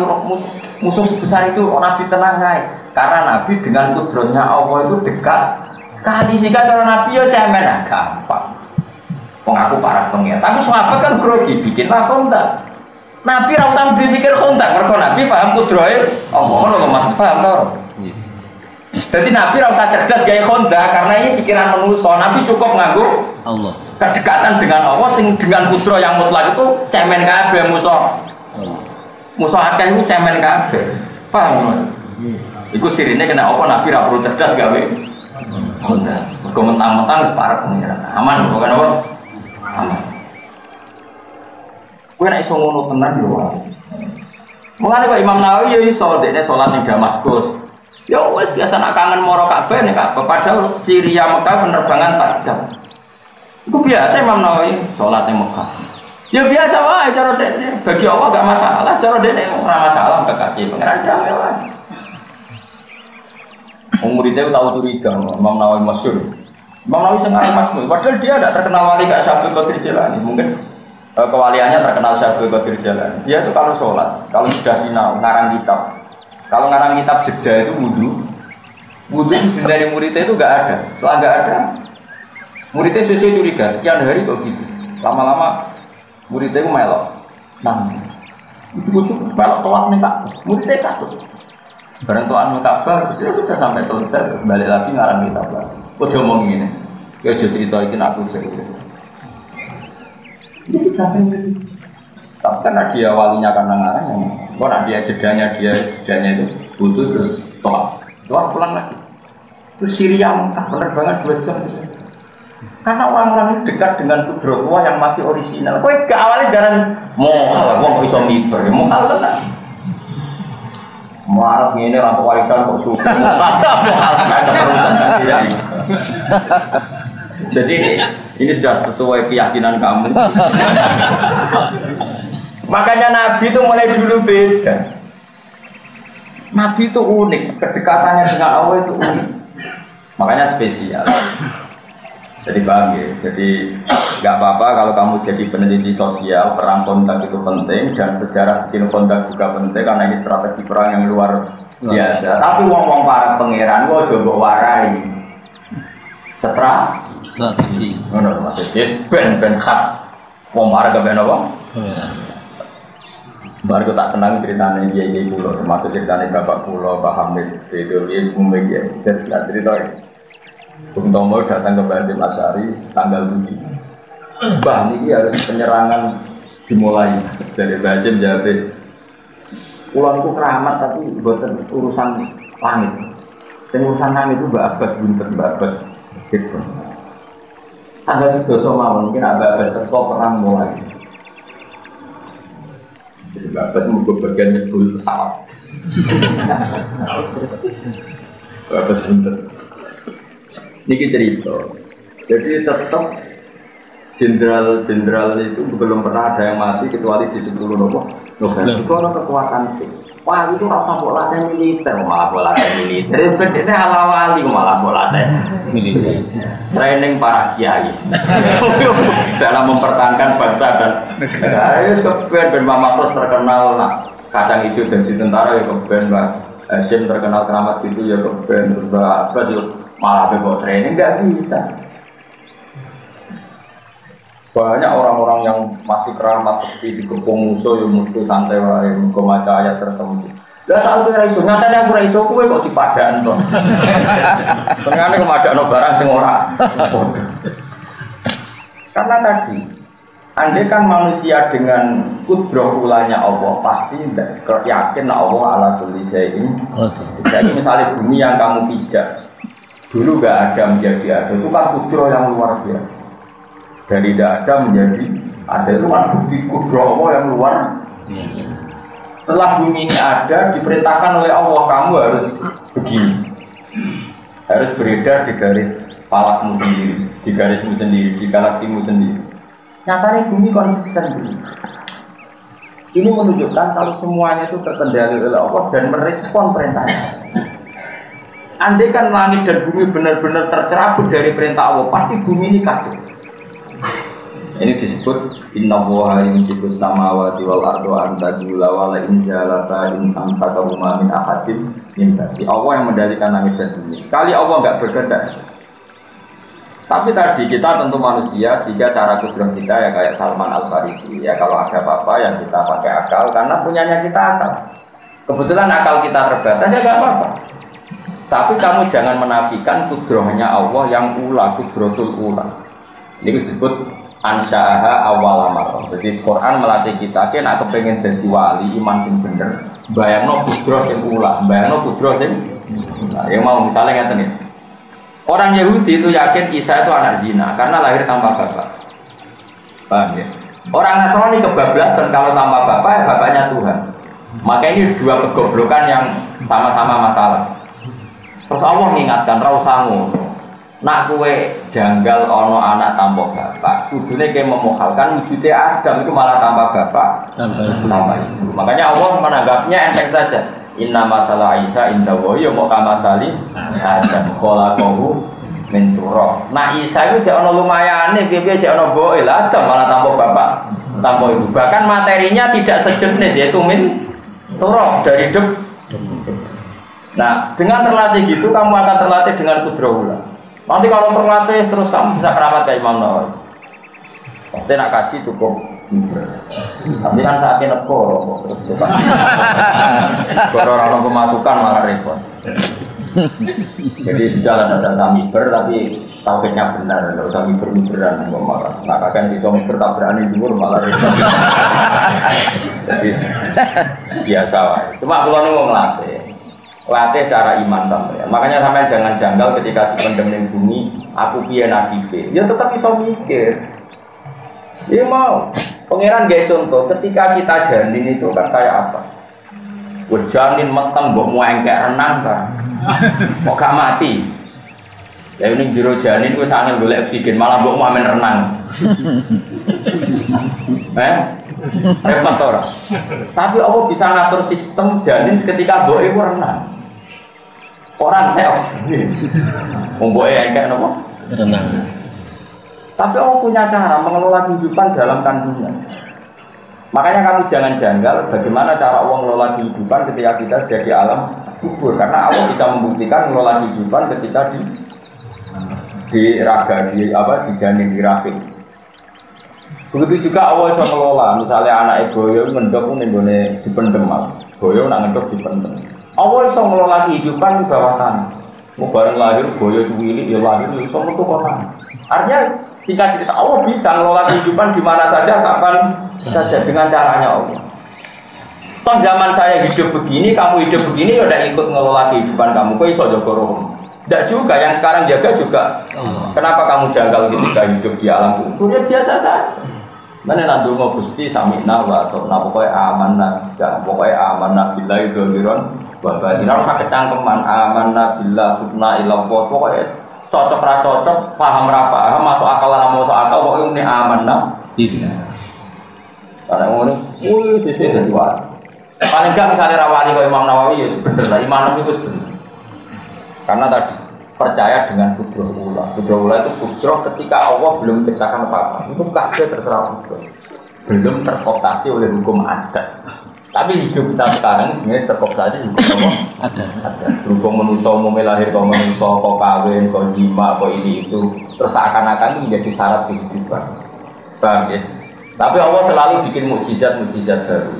musuh sebesar itu Nabi tenang aja? Karena Nabi dengan kudronya Allah itu dekat sekali sehingga kalau Nabi ya cemen gampang. Mengaku para pengen. Tapi sahabat kan grogi bikinlah kontak. Nabi ra usah dipikir kontak, mergo Nabi paham kudrohe Allah ngono Mas paham to. Jadi Nabi ra usah cerdas gawe kontak karena ini pikiran manusia. Nabi cukup nganggo Allah. Kedekatan dengan Allah sing dengan kudro yang mutlak itu cemen kabeh musuh. Musuh akeh itu cemen kabeh. Paham? Iku sirine kena apa Nabi ra perlu cerdas gawe kontak. Mergo mentang-mentang para pengiran. Aman bukan apa? Aman. Kowe nek iso ngono tenan yo wae. Mulane kok Imam Nawawi yo iso dekne salat ning Damaskus. Ya wis biasa nak kangen moro Ka'bah nek Ka'bah padahal Syria Mekah penerbangan 4 jam. Iku biasa Imam Nawawi salat ning Mekah. Ya biasa wae cara dekne. Bagi Allah enggak masalah, cara dekne ora masalah enggak kasih pengeran jamin wae. Muridnya tahu curiga Imam Nawawi masyhur. Imam Nawawi sengaja masuk, padahal dia tidak terkenal wali kayak Syabul Qadir Jilani. Mungkin kewaliannya terkenal Syabul Qadir Jilani. Dia itu kalau sholat, kalau sudah sinau, ngarang kitab. Kalau ngarang kitab jeda itu wudhu dari muridnya itu nggak ada. Setelah nggak ada, muridnya sesuai curiga. Sekian hari kok gitu. Lama-lama muridnya itu melok. Nah, ujuk-ujuk melok telat nih kak. Muridnya takut. Barang tuan Ka'bah, sudah sampai selesai, balik lagi ngarang kitab lagi. Kok dia ngomong ini? Ya dia cerita ini aku cerita. Ini siapa ini? Tapi karena dia walinya karena ngarang, karena dia jedanya itu butuh terus tolak pulang lagi. Terus Syria Mekah penerbangan 2 jam. Karena orang-orang ini dekat dengan kudro yang masih orisinal. Kok gak awalnya jarang mohal, kok bisa miber, mohal lah. Muarad ini orang warisan kok suka jadi ini sudah sesuai keyakinan kamu. Makanya Nabi itu mulai dulu beda. Nabi itu unik, kedekatannya dengan Allah itu unik, makanya spesial. Jadi paham ya, jadi nggak apa-apa kalau kamu jadi peneliti sosial, perang kontak itu penting dan sejarah bikin kontak juga penting karena ini strategi perang yang luar biasa. Tapi wong-wong para pangeran gua coba warai strategi. Menurut maksudnya ben khas wong marah ke ben apa? Baru tak kenal ceritanya dia pulau, termasuk ceritanya bapak pulau, Pak Hamid, dia semua dia cerita. Bung Tomo datang ke Basim Asy'ari tanggal 7. Bah, ini harus penyerangan dimulai dari Basim Jabir. Pulau keramat tapi bukan urusan langit. Urusan langit itu Mbak Abbas buntet Mbak Abbas gitu. Tanggal 11 mungkin Mbak Abbas terkok perang mulai. Jadi Mbak Abbas mau bagian nyebul pesawat. Mbak Abbas buntet. Niki cerita, jadi tetap jenderal itu belum pernah ada yang mati kecuali di 10 November. Itu ada kekuatan sih. Wah itu rasa bola militer, malah bola militer. Ini halawali malah bola militer. Training para kiai dalam mempertahankan bangsa dan negara. Itu kemudian Mama Plus terkenal lah. Kadang itu dari tentara ya kemudian Mbak Hashim terkenal keramat itu ya kemudian Mbak Abbas malah bebas training nggak bisa. Banyak orang-orang yang masih keramat seperti di Kepung musuh yang musuh santai wae membaca ayat tertentu. Lah saat itu raiso, nyatanya aku raiso kowe kok dipadaan to. Pengen kemadakno barang sing ora. Karena tadi andai kan manusia dengan kudroh ulanya Allah pasti tidak yakin Allah ala kulli syai'in. Jadi misalnya bumi yang kamu pijak dulu gak ada menjadi ada, itu kan kudro yang luar biasa. Dari tidak ada menjadi ada itu kan bukti kudro Allah yang luar biasa. Setelah bumi ini ada, diperintahkan oleh Allah kamu harus begini, harus beredar di garis falakmu sendiri, di garismu sendiri, di galaksimu sendiri. Nyatanya bumi konsisten dulu. Ini menunjukkan kalau semuanya itu terkendali oleh Allah dan merespon perintahnya. Andai kan langit dan bumi benar-benar tercerabut dari perintah Allah, pasti bumi ini kacau. Ini disebut innallaha yumsikus samawati wal arda an tazula wa la in zalata in amsakahuma min ahadin min ba'di. Allah yang mendalikan langit dan bumi. Sekali Allah enggak berkehendak. Tapi tadi kita tentu manusia, sehingga cara kudrat kita ya kayak Salman Al-Farisi. Ya kalau ada apa-apa yang kita pakai akal, karena punyanya kita akal. Kebetulan akal kita terbatas ya enggak apa-apa. Tapi kamu jangan menafikan kudrahnya Allah yang kudratul ula. Ini disebut ansyaha awal amar. Jadi Quran melatih kita nak kepengen jadi wali iman sing bener, bayangno kudroh sing ulah, bayangno kudroh sing yang mau misalnya ngeten iki. Orang Yahudi itu yakin Isa itu anak zina karena lahir tanpa bapak. Paham ya? Orang Nasrani kebablasan kalau tanpa bapak ya bapaknya Tuhan. Maka ini dua kegoblokan yang sama-sama masalah. Terus Allah mengingatkan ra usah ngono. Nak kue janggal ono anak tanpa bapak, kudune kayak memuhalkan wujudnya Adam itu malah tanpa bapak, tanpa ibu. Makanya Allah menanggapnya enteng saja. Inna masalah Isa inda wahyu mau kamatali Adam kholaqahu min turab. Nah Isa itu jek ono lumayane, piye jek ono boe Adam malah tanpa bapak, tanpa ibu. Bahkan materinya tidak sejenis yaitu min turab dari debu. Nah dengan terlatih gitu kamu akan terlatih dengan kudrah. Nanti kalau terlatih terus kamu bisa keramat kayak Imam Nawawi. Pasti nak kaji cukup. Tapi kan saat ini nekor terus coba. Kalau orang pemasukan malah repot. Jadi sejalan ada samiber tapi tauhidnya benar, tidak usah miber-miberan malah. Nah kakek bisa miber tak berani dhuwur malah repot. Jadi biasa lah. Cuma kalau mau melatih. Latih cara iman sampai. Makanya sampai jangan janggal ketika dipendem bumi, aku piye nasibe. Ya tetap bisa mikir. Ya mau. Pangeran gaya contoh, ketika kita janin itu kan kayak apa? Janin meteng mbok muengkek renang kan. Kok gak mati. Ya ini jero janin wis angel golek oksigen malah mbok main renang. Repot ora. Tapi Allah bisa ngatur sistem janin ketika mbok iku renang. Orang teos, membuat kayak apa? Renang. Tapi Allah punya cara mengelola kehidupan dalam kandungan. Makanya kamu jangan janggal bagaimana cara Allah mengelola kehidupan ketika kita jadi alam kubur. Karena Allah bisa membuktikan mengelola kehidupan ketika di raga, di janin, di rahim. Begitu juga Allah bisa mengelola. Misalnya anak boyo ngendok nenggone dipendem mas. Boyo nak ngendok dipendem. Allah bisa mengelola kehidupan di bawah tanah. Mau bareng lahir, boyo cuwili, ya lahir, ya bisa metu kota. Artinya, jika kita Allah bisa mengelola kehidupan di mana saja, kapan saja dengan caranya Allah. Toh zaman saya hidup begini, kamu hidup begini, ya udah ikut mengelola kehidupan kamu. Kok iso jaga roh? Tidak juga, yang sekarang jaga juga. Kenapa kamu janggal ketika hidup di alam kubur? Ya biasa saja. Mana nanti mau gusti samina atau pokoknya amanah, pokoknya amanah billahi dzaliron, bapak tidak pakai cangkeman amanah billah subna ilah pokoknya cocok ra cocok, paham ra paham, masuk akal ra masuk akal, pokoknya ini amanah. Tidak. Karena ngono, sisi dari wali. Paling enggak misalnya rawani kau Imam Nawawi ya sebenarnya iman itu sebenarnya. Karena tadi percaya dengan kudroh ula. Kudroh ula itu kudroh ketika Allah belum menciptakan apa-apa. Itu kabeh terserah Allah. Belum terkooptasi oleh hukum adat. Tapi hidup kita sekarang sebenarnya terkooptasi hukum adat. Berhubung manusia umumnya lahir kau manusia, kau kawin, kau jima, kau ini itu. Terus seakan-akan menjadi syarat kehidupan. Paham ya? Tapi Allah selalu bikin mukjizat-mukjizat baru.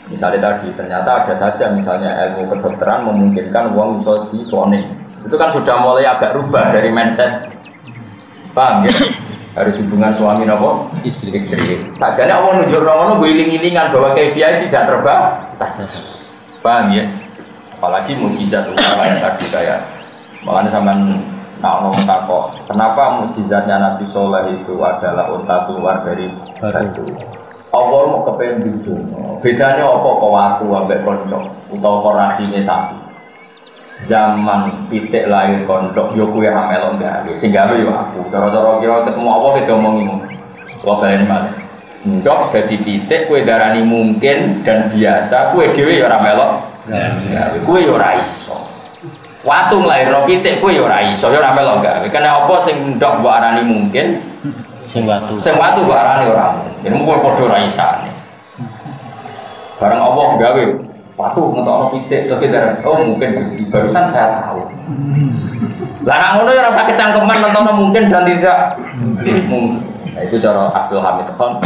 Misalnya tadi, ternyata ada saja misalnya ilmu kedokteran memungkinkan uang bisa dikloning. Itu kan sudah mulai agak rubah dari mindset. Paham ya? Harus hubungan suami nopo istri. Sajane Allah nunjuk ngono guling-gilingan bahwa kebiasaan tidak terbatas. Paham ya? Apalagi mukjizat utama yang tadi saya. Makanya sampean nak takok, kenapa mukjizatnya Nabi Soleh itu adalah unta keluar dari batu? Allah mau kepengen jujur. Bedanya apa kau aku ambek kondok utawa korasinya sapi. Zaman pitik lahir kondok yo kuwi ra melok gawe. Sing gawe yo aku. Cara-cara kira ketemu apa kita omongi ngono. Kok balen malih. Ndok dadi pitik kowe darani mungkin dan biasa, kowe dhewe yo ora melok. Gawe kowe yo ora iso. Watung lahir pitik kowe yo ora iso, yo ora melok gawe. Kena apa sing ndok mbok arani mungkin Sing watu barane ora. Yen mung padha ra isane. Barang Allah gawe watu ngetokno pitik tapi darah. Oh mungkin Gusti barusan saya tahu. Lah ngono ya ora usah kecangkeman nonton mungkin dan tidak. Mungkin. Nah, itu cara Abdul Hamid Khan.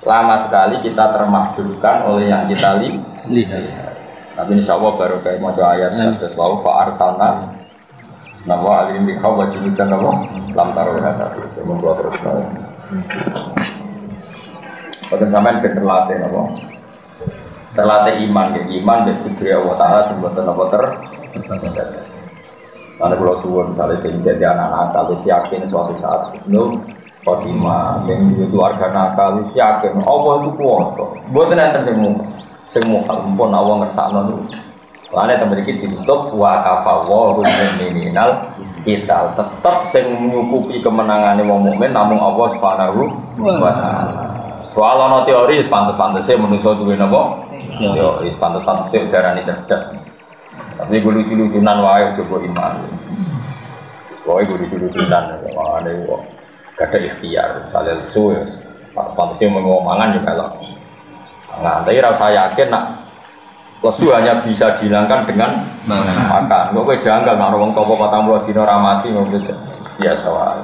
Lama sekali kita termakjubkan oleh yang kita lihat. Tapi insya Allah baru kayak mau ayat terus lalu Pak Arsalna nama alim dikau wajibkan nama lam taruh satu membuat terus lalu. Pada zaman terlatih nama terlatih iman dan kudri Allah Taala sebutan nama Karena kalau suwon misalnya jadi anak-anak kalau yakin suatu saat Husnul Khotimah, yang itu keluarga nakal yakin Allah itu kuasa. Buat nanti semua pun Allah ngersakno itu. Karena teman kita ditutup wa kafawahu minal kita tetap sing menyukupi kemenangan wong mukmin namung Allah Subhanahu wa taala. Soal ana teori pantes-pantese manusa duwe napa? Teori pantes-pantese darane cerdas. Tapi gue lucu-lucunan wae coba iman. Wae gue lucu-lucunan wae kok gak ada ikhtiar, misalnya lesu ya. Pantasnya mau mangan juga lah. Nah, tapi rasa yakin nak lesu hanya bisa dihilangkan dengan makan. Gue janggal nak orang topo 40 dino ramati ngobrol biasa wae.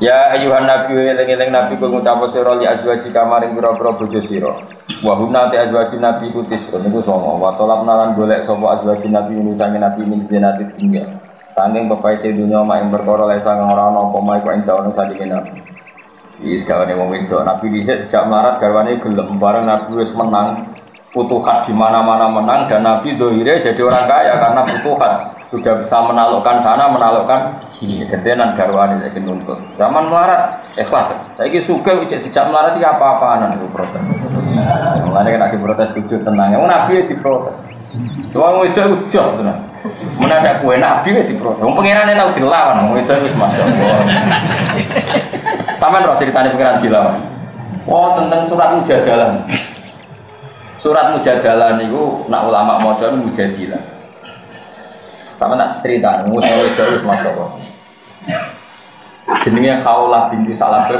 Ya ayuhan nabi eling-eling nabi kul ngucap sira li azwaji kamaring pira-pira bojo sira. Wa hunna ta azwaji nabi kutis niku songo. Wa tolap nalan golek sapa azwaji nabi nusange nabi min zinati dunya. Sanging pepaise dunya mak ing perkara lek sang ora ana apa mae kok ing dawane sadike nabi. Wis gawane wong wedok nabi dhisik sejak melarat garwane gelem bareng nabi wis menang. Futuhat di mana-mana menang dan nabi dohire jadi orang kaya karena futuhat. Sudah bisa menaklukkan sana, menaklukkan sini. Gentenan garwane saiki nuntut. Zaman melarat ikhlas. Saiki sugih ijek dijak melarat iki apa-apaan niku protes. Mulane nek protes tujuh tenang. Wong nabi diprotes. Wong wedok jos tenan. Mun ada kue nabi diprotes. Wong pangerane tau dilawan, wong wedok wis masyaallah. Sampeyan ro critane pangeran dilawan. Oh, tentang surat Mujadalah. Surat Mujadalah niku nak ulama maca Mujadilah. Sama nak cerita, musuh itu masuk. Jenenge Khawlah binti Salabah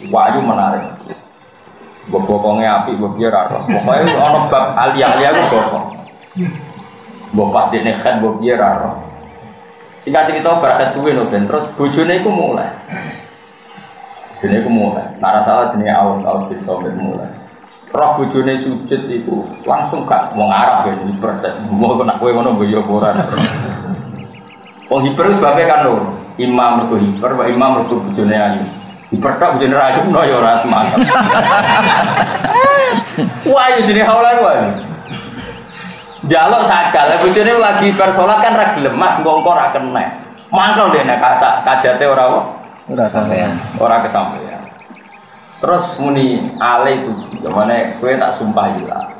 Wahyu menarik. Bokongnya api, boknya raros. Pokoknya ono bab aliyah itu bokong. Bok pas di nekat boknya raros. Singkat cerita berakhir suwe no ben terus bojone iku mulai. Nara salah jenenge Aus bin Somit mulai. Roh bojone sujud itu langsung gak wong Arab ya persen. Mau kena kowe ngono boyo boran. Wong hiper sebabnya kan lho, imam mergo hiper, wa imam mergo bojone ayu. Hiper tok bojone ayu no ya ora semangat. Wah, yo jenenge haula wae. Jaluk sakal, bojone lagi bar salat kan ra gelem, Mas engko ora kena. Mangkel dene kata kajate ora sampeyan. Ora kesampeyan. Terus muni ale itu, gimana? Kue tak sumpah hilang.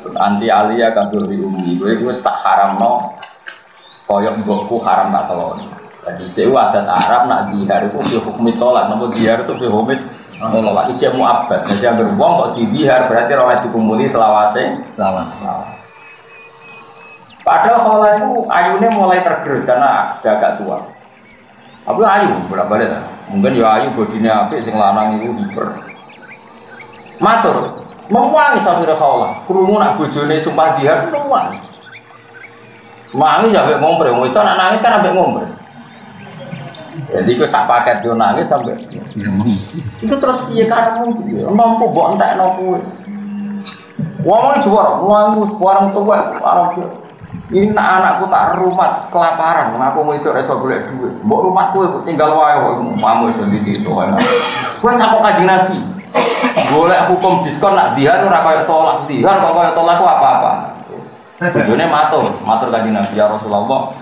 Terus anti alia kabur di umi, kue tak haram no, koyok mbokku haram tak telon. Jadi sewa adat Arab nak dihar itu dihukumi tolak, namun dihar itu dihukumi tolak. Ijek mu'abad, jadi yang beruang kok dihar berarti orang dikumuli selawase. Padahal kalau itu ayunya mulai tergerus karena agak tua. Apa ayu berapa balik? Mungkin ya ayu bodinya apik sing lanang iku hiper. Matur, mewangi sampe Khawlah. Krungu nak bojone sumpah dihar mewangi. Wangi sampe ngompre, wong itu anak nangis kan sampe ngompre. Jadi iku sak paket yo nangis sampe. Itu terus piye karepmu iki? Mampu mbok entekno kowe. Wong juara, wong warung tuwa arep. Ini anakku tak rumah kelaparan, aku mau itu reso golek duit. Mbok rumahku tinggal wae kok mamu itu di situ ana. Kowe tak kok Kanjeng Nabi. Golek hukum diskon nak dihar ora kaya tolak. Dihar kok kaya tolak apa-apa. Bojone matur Kanjeng Nabi ya Rasulullah.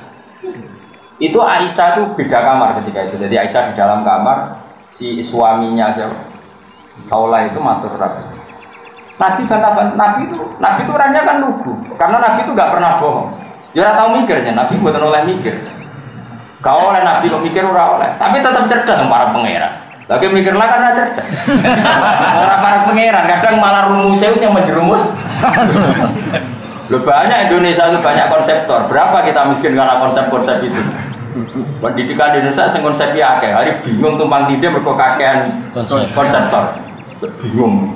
Itu Aisyah itu beda kamar ketika itu. Jadi Aisyah di dalam kamar, si suaminya aja Khawlah itu matur Rasul. Nabi itu orangnya kan lugu, karena Nabi itu nggak pernah bohong. Dia orang tahu mikirnya, Nabi bukan oleh mikir. Kau oleh Nabi kok mikir ora oleh, tapi tetap cerdas para pangeran. Lagi mikirlah karena cerdas. Orang para pangeran kadang malah rumusnya yang menjerumus. Loh, banyak Indonesia itu banyak konseptor. Berapa kita miskin karena konsep-konsep itu? Pendidikan di Indonesia sing konsep akeh, hari bingung tumpang tindih mergo kakean konseptor. Bingung.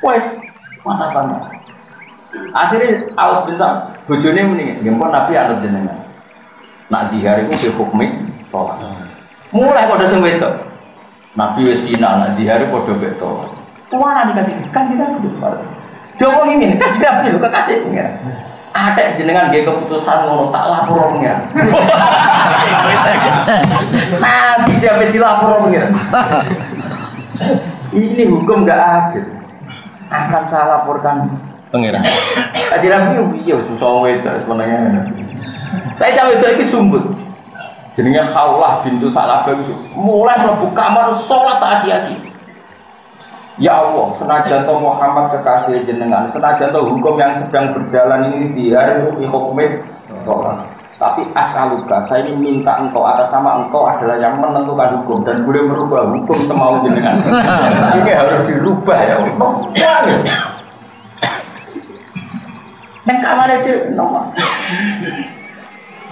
Wes, mantap. Akhirnya awas bisa bojone muni, nggih Nabi anut jenengan. Nak dihar iku hukmi tolak. Mulai pada sing wedok. Nabi wis sinau nak dihar padha mek tolak. Tuana kan kita Jawa ingin kan Nabi lho kekasih pengen. Ada jenengan nggih keputusan ngono tak lapor pengen. Nabi jabe dilapor pengen. Ini hukum enggak adil. Akan saya laporkan pengiran. Tadi Nabi iya susah wedok sebenarnya. Saya cawe iki sumbut. Jenenge Khawlah bintu Salabah itu mulai mlebu kamar salat aki-aki. Ya Allah, senajan to Muhammad kekasih jenengan, senajan to hukum yang sedang berjalan ini di hari hukumnya tolak. Tapi askaluka, saya ini minta engkau atas nama engkau adalah yang menentukan hukum dan boleh merubah hukum semau jenengan. Ini harus dirubah ya Allah. Dan kamar itu nomor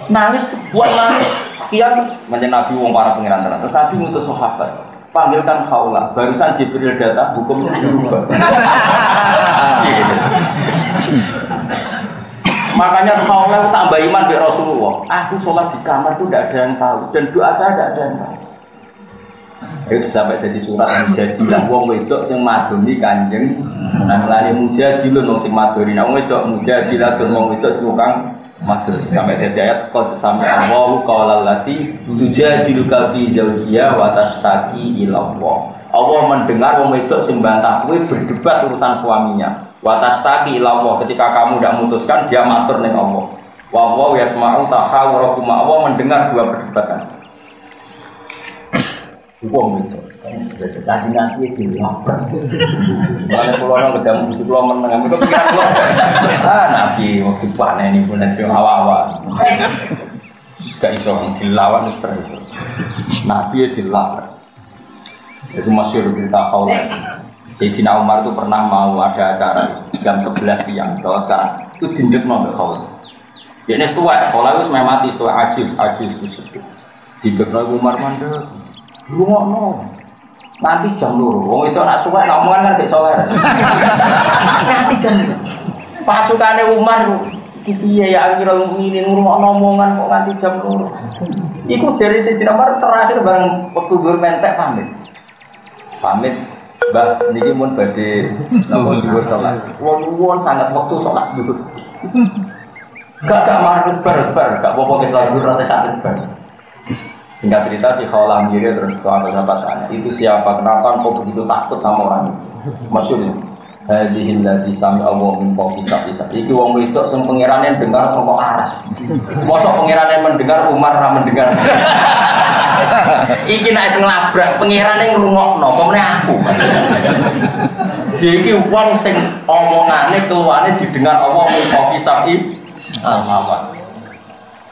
nangis, buat nangis, kian menjadi Nabi wong para pengiran terus Nabi ngutus sahabat. Panggilkan Khawlah, barusan Jibril datang, hukumnya dirubah. Makanya Khawlah tambah iman ke Rasulullah. Aku sholat di kamar itu tidak ada yang tahu, dan doa saya tidak ada yang tahu. Itu sampai jadi surat Mujadilah. Wong wedok sing madoni kanjeng, nang lali Mujadilun wong sing madoni. Wong wedok Mujadilah dan wong wedok tukang maksud sampai dari ayat qad sampai Allahu qaulal lati tujadiluka fi zawjiha wa tashtaki ila Allah. Allah mendengar wong wedok sing bantah kowe berdebat urusan suaminya. Wa tashtaki ila Allah, ketika kamu tidak memutuskan dia matur ning Allah. Wa Allah yasma'u tahawurakum. Allah mendengar dua perdebatan. Wong wedok tadi nanti dilapor. Kalau pulau ketemu di pulau menengah itu pikiran pulau. Nabi waktu panen ini pun ada awal-awal. Gak iso dilawan terus. Nabi dilapor. Itu masyhur cerita Khawlah. Sayyidina Umar itu pernah mau ada acara jam 11 siang. Kalau sekarang itu dindek nombor Khawlah. Ini setua. Khawlah itu mati setua ajif itu. Dindek nombor Umar mandek. Rumah nanti jam luru, wong itu anak tua, omongan kan besok nanti jam luru. Pasukannya Umar, kipiye ya akhirnya ini rumah omongan kok nanti jam luru. Iku jari Sayyidina Umar terakhir bareng waktu dur mentek pamit, bah niki mun badhe napa dhuwur salat. Wong sangat waktu salat dulu. Gak marus bar, gak apa-apa ke salat dulu rasa sakit bar. Singkat cerita si Khawlah menjadi terus sahabat-sahabatnya itu siapa, kenapa kok begitu takut sama orang itu masyhur ini hadhil ladzi sami Allah min qisa iki wong wedok sing pengirane dengar kok aras mosok pengirane mendengar Umar ra mendengar iki nek sing labrak pengirane ngrungokno kok meneh aku iki wong sing omongane keluane didengar Allah min qisa Muhammad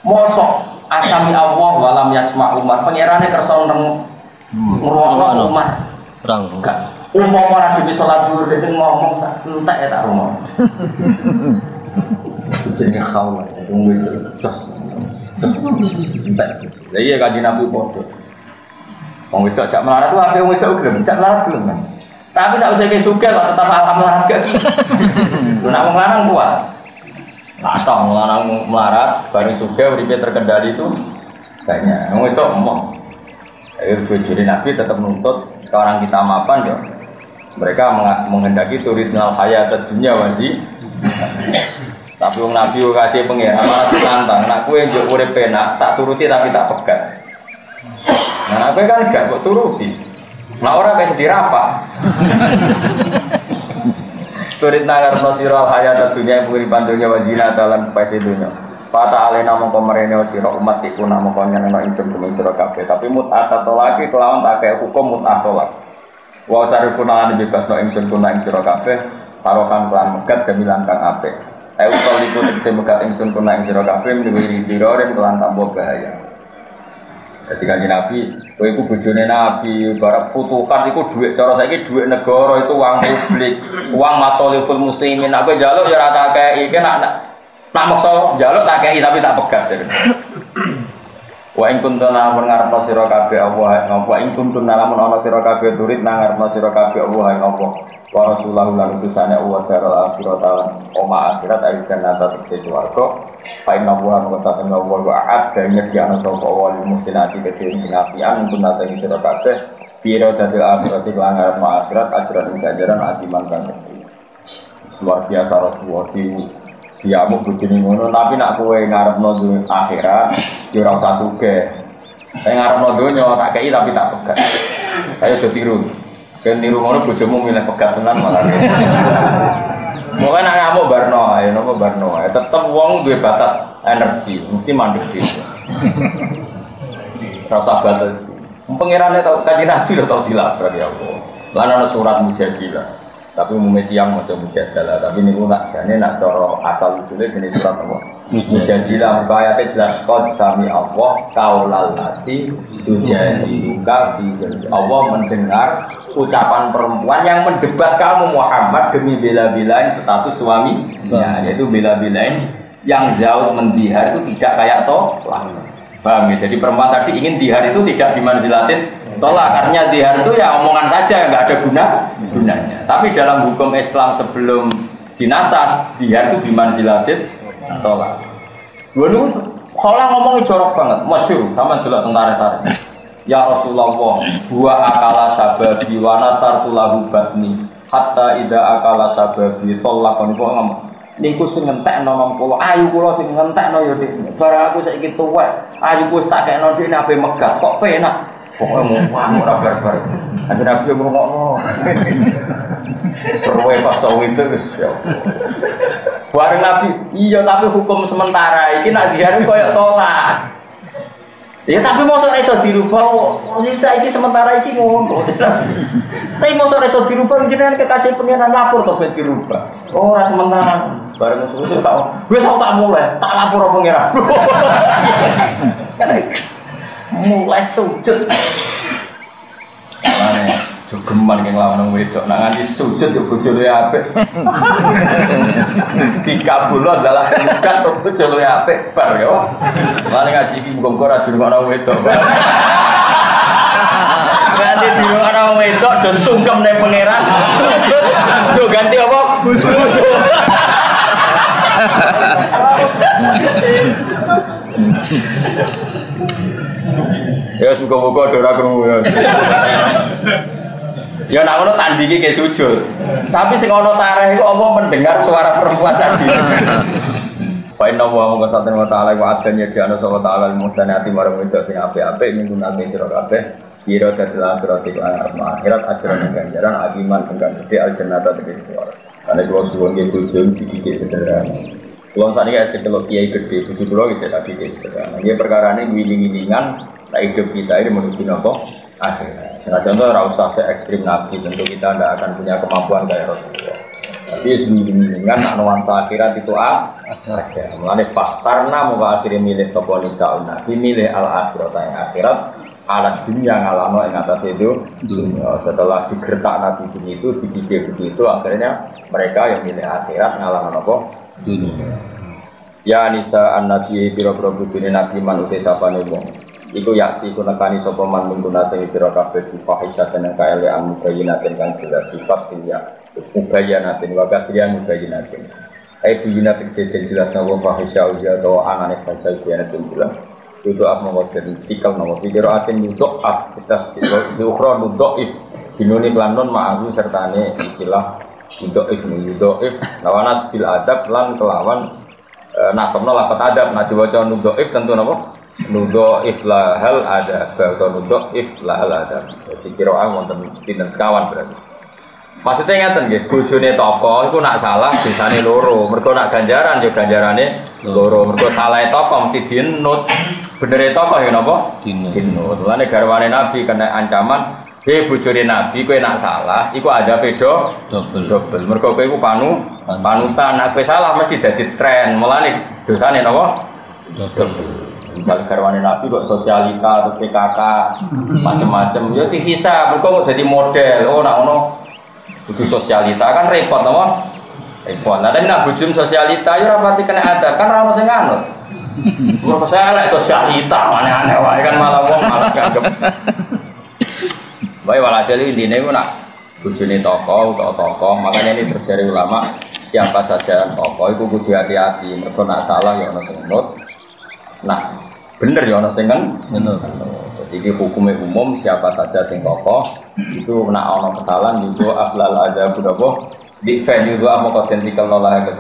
mosok asami Allah walam yasma Umar pengirannya kersa ngerungokno Umar perang enggak umpama Nabi sholat dulu dia ngomong entek ya tak rumah jenenge Khawlah itu terus entek lha iya kanjeng Nabi podo wong wedok jak melarat tuh ape wong wedok gelem jak melarat gelem tapi sak usah sugih kok tetap alhamdulillah gak iki lho nek wong lanang kuat atau melarang melarat, bareng juga uripe terkendali itu banyak. Ngomong itu omong. Jadi Nabi tetap menuntut sekarang kita mapan ya. Mereka menghendaki turidnal hayat dunia wasi. Tapi wong Nabi kasih pengiran malah ditantang. Nak kue njuk urip penak, tak turuti tapi tak pegat. Nah, aku kan gak kok turuti. Nah orang kayak dirapa. Turid nagar nasiral hayat dunia pengiripan dunia wajina dalam pasti dunia. Fata alena mongko merene sira umat iku nak mongko nyenengno ingsun kuwi sira kabeh. Tapi mut'ah tolaki kelawan tak kaya hukum mut'ah tolak. Wa sarifun lan bebasno ingsun kuna ing sira kabeh sarokan kelan megat jamilan kang apik. Utawa iku tegese megat ingsun kuna ing sira kabeh miwiri dirore kelan tambah bahaya. Jadi kanjeng Nabi, kowe iku bojone Nabi, barak futuhan iku dhuwit cara saiki dhuwit negara itu uang publik, uang masalihul muslimin. Aku njaluk ya ora tak kei iki nak Nak maksa njaluk tak kei tapi tak pegat. Wa in kuntum lamun ngarepno sira kabeh Allah ngapa in kuntum lamun ana sira kabeh turid nang ngarepno sira kabeh Allah ngapa wa rasulullah lan utusane Allah daral akhirat oma akhirat ayo jannata tegese swarga fa inna wa mengatakan Allah wa ahad dan nyediakno sapa Allah mustinati kecil sinapian untuk nasa sira kabeh pira dadi akhirat lan ngarepno akhirat ajaran ganjaran adiman kang luar biasa Rasulullah dia mau begini ngono, tapi nak kowe ngarepno akhirat, yo ora usah sugih. Saya ngarepno donya tak kei tapi tak pegat. Ayo aja tiru. Ben niru ngono bojomu milih pegat tenan malah. Pokoke nak ngamuk barno, ayo nopo barno. Tetep wong duwe batas energi, mesti mandek dhewe. Rasa batas. Pengirane tau kanjeng Nabi lho tau dilabrak ya Allah. Lan ana surat Mujadilah. Tapi umumnya tiang macam mujadalah, tapi ini pun nak jane nak cara asal usulnya jenis surat apa? Mujadilah muka ayatnya jelas qad sami Allah qaulal lati tujadiluka fi Allah mendengar ucapan perempuan yang mendebat kamu Muhammad demi bela-belain status suami, ya, yaitu bela-belain yang jauh mendihar itu tidak kayak tolak. Paham ya? Jadi perempuan tadi ingin dihar itu tidak dimanzilatin tolak, karena dihar itu ya omongan saja, nggak ada gunanya. Tapi dalam hukum Islam sebelum dinasah, dihar itu dimanzilatin tolak. Dulu kalau ngomongin jorok banget, masyhur sama juga tentara. Ya Rasulullah, buah akala sababi wa natartu lahu batni hatta ida akala sababi tolakon kok ngomong. Niku sing ngentekno 60, ayu kula sing ngentekno ya Dik. Barang aku saiki tuwek, ayu wis tak kekno Dik ape megah kok penak. Pokoke mau ora barbar. Aja Nabi ngrungokno. Seruwe pas tahu itu wis ya. Bareng Nabi, iya tapi hukum sementara iki nak diare koyo tolak. Ya tapi mosok iso dirubah. Oh, saiki sementara iki ngono. Tapi mosok iso dirubah jenengan kekasih pengiran lapor to ben dirubah. Oh, ora sementara. Bareng musuh tak. Wis tak mulai, tak lapor pengiran. Mulai sujud. Mane jogeman yang lawan wedok nak nganti sujud yo bojone apik. Dikabulno dalah bukan bojone apik bar yo. Mane ngaji iki muga-muga ora dirungokno wedok. Ganti dirungokno wedok do sungkem ning pangeran sujud yo ganti apa bojo. Ya muga-muga ora krungu ya. Ya nak ngono tandingi ke sujud. Tapi sing ana tareh iku apa mendengar suara perempuan tadi. Fa inna wa muqasatin wa ta'ala wa adanya jana sawa ta'ala musanati marang wedok sing apik-apik minggu nate sira kabeh. Kira dadilah akhirat ajaran ganjaran agiman tenggang gede aljannata tegese suara. Karena kalau suwon nggih bojo dididik sederhana. Kulo sakniki es kecelok kiai gede, bojo kula iki tak didik sederhana. Nggih perkarane wiling-wilingan nek hidup kita ini menuju napa? Akhirat. Contoh ora usah se ekstrim Nabi, tentu kita tidak akan punya kemampuan kayak Rasulullah. Tapi sebenarnya nak nuansa akhirat itu ada. Mulane faktarna muka akhirnya milih sapa nisaun Nabi milih al akhirat yang akhirat alat dunia ngalano yang atas itu dunia. Setelah digertak Nabi itu dididik begitu akhirnya mereka yang milih akhirat ngalano apa? Dunia. Ya nisa an Nabi biro-biro bujune Nabi manute sapane wong. Iku yakti kunekani sapa man mungkuna sing sira kabeh difahisatan yang kaelean mubayyinatin kang jelas sifat ya mubayyinatin wa kasriyan mubayyinatin ai biyinatin sing jelas nawa fahisya ya to anane fahisya biyinatin jelas itu apa mau jadi tikal nawa fikiratin nudok atas di ukhra nudok binuni lanon ma'ahu sertane ikilah nudok lawanas bil adab lan kelawan nasabna lafat adab nah diwaca nudok tentu napa nudo iflahal ada atau nudo iflahal ada. Jadi kira-kira wonten pinten sekawan berarti. Maksudnya ngaten nggih, bojone toko iku nak salah bisane loro. Mergo nak ganjaran ya ganjarane loro. Mergo salahe toko mesti dinut. Benere toko ya napa? Dinut. Lane garwane Nabi kena ancaman, "He bojone Nabi kowe nak salah, iku ada pedo double. Mergo kowe iku panutan, nek kowe salah mesti dadi tren. Mulane dosane napa? Double. Kalau karwane Nabi kok sosialita atau PKK macam-macam ya bisa mereka jadi model nak ono itu sosialita kan repot apa Lah tapi nak bujum sosialita yo rapati kena ada kan ora ono sing nganut. Kok saya elek sosialita aneh-aneh wae kan malah wong malah ganggep. Bae walhasil intine ku nak bujune tokoh utawa tokoh, makanya ini terjadi ulama siapa saja tokoh itu kudu hati-hati, mergo nak salah ya ono sing nurut. Nah, bener ya ono sing kan bener. Jadi hukumnya umum siapa saja sing tokoh itu nak ono kesalahan juga ahlal aja kudu apa di venue dua mau autentikal nolah ke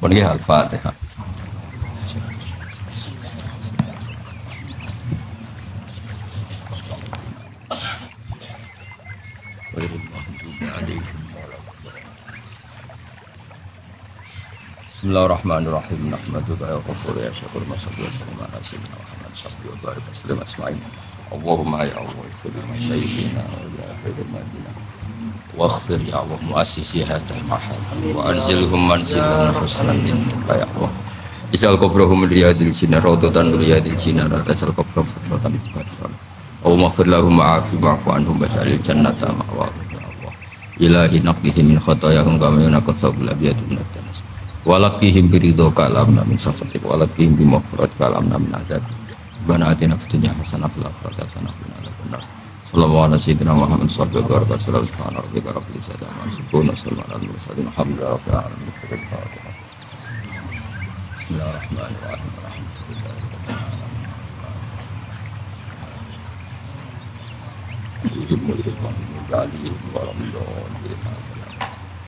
Pun Al-Fatihah. Bismillahirrahmanirrahim. Nahmaduka ya ghafur ya syakur masallu wa sayyidina Muhammad sallallahu alaihi wasallam asma'in. Allahumma ya Allah ighfir li masyayikhina wa ya khairil madina. Waghfir ya Allah muassisi hadal mahal wa anzilhum manzilan husnan indaka ya Allah. Isal qabrahum riyadil jinnah rawdatan riyadil jinnah radal qabrahum fadlan bikatan. Allahumma ighfir lahum wa'afi wa'fu anhum waj'alil jannata ma'wahum ya Allah. Ilahi naqihim min khatayahum kama yunqas sabul abiyatu min ad-danas. Walakihim biridho kalamna min safatik walakihim bimafrat kalamna min adab bana atina fitunya hasanah fil akhirati hasanah wa qina adzabannar. Sallallahu alaihi sayyidina Muhammad sallallahu alaihi wasallam subhana rabbika rabbil izzati amma yasifun wa salamun alal mursalin alhamdulillahi rabbil alamin. Bismillahirrahmanirrahim. Alhamdulillah.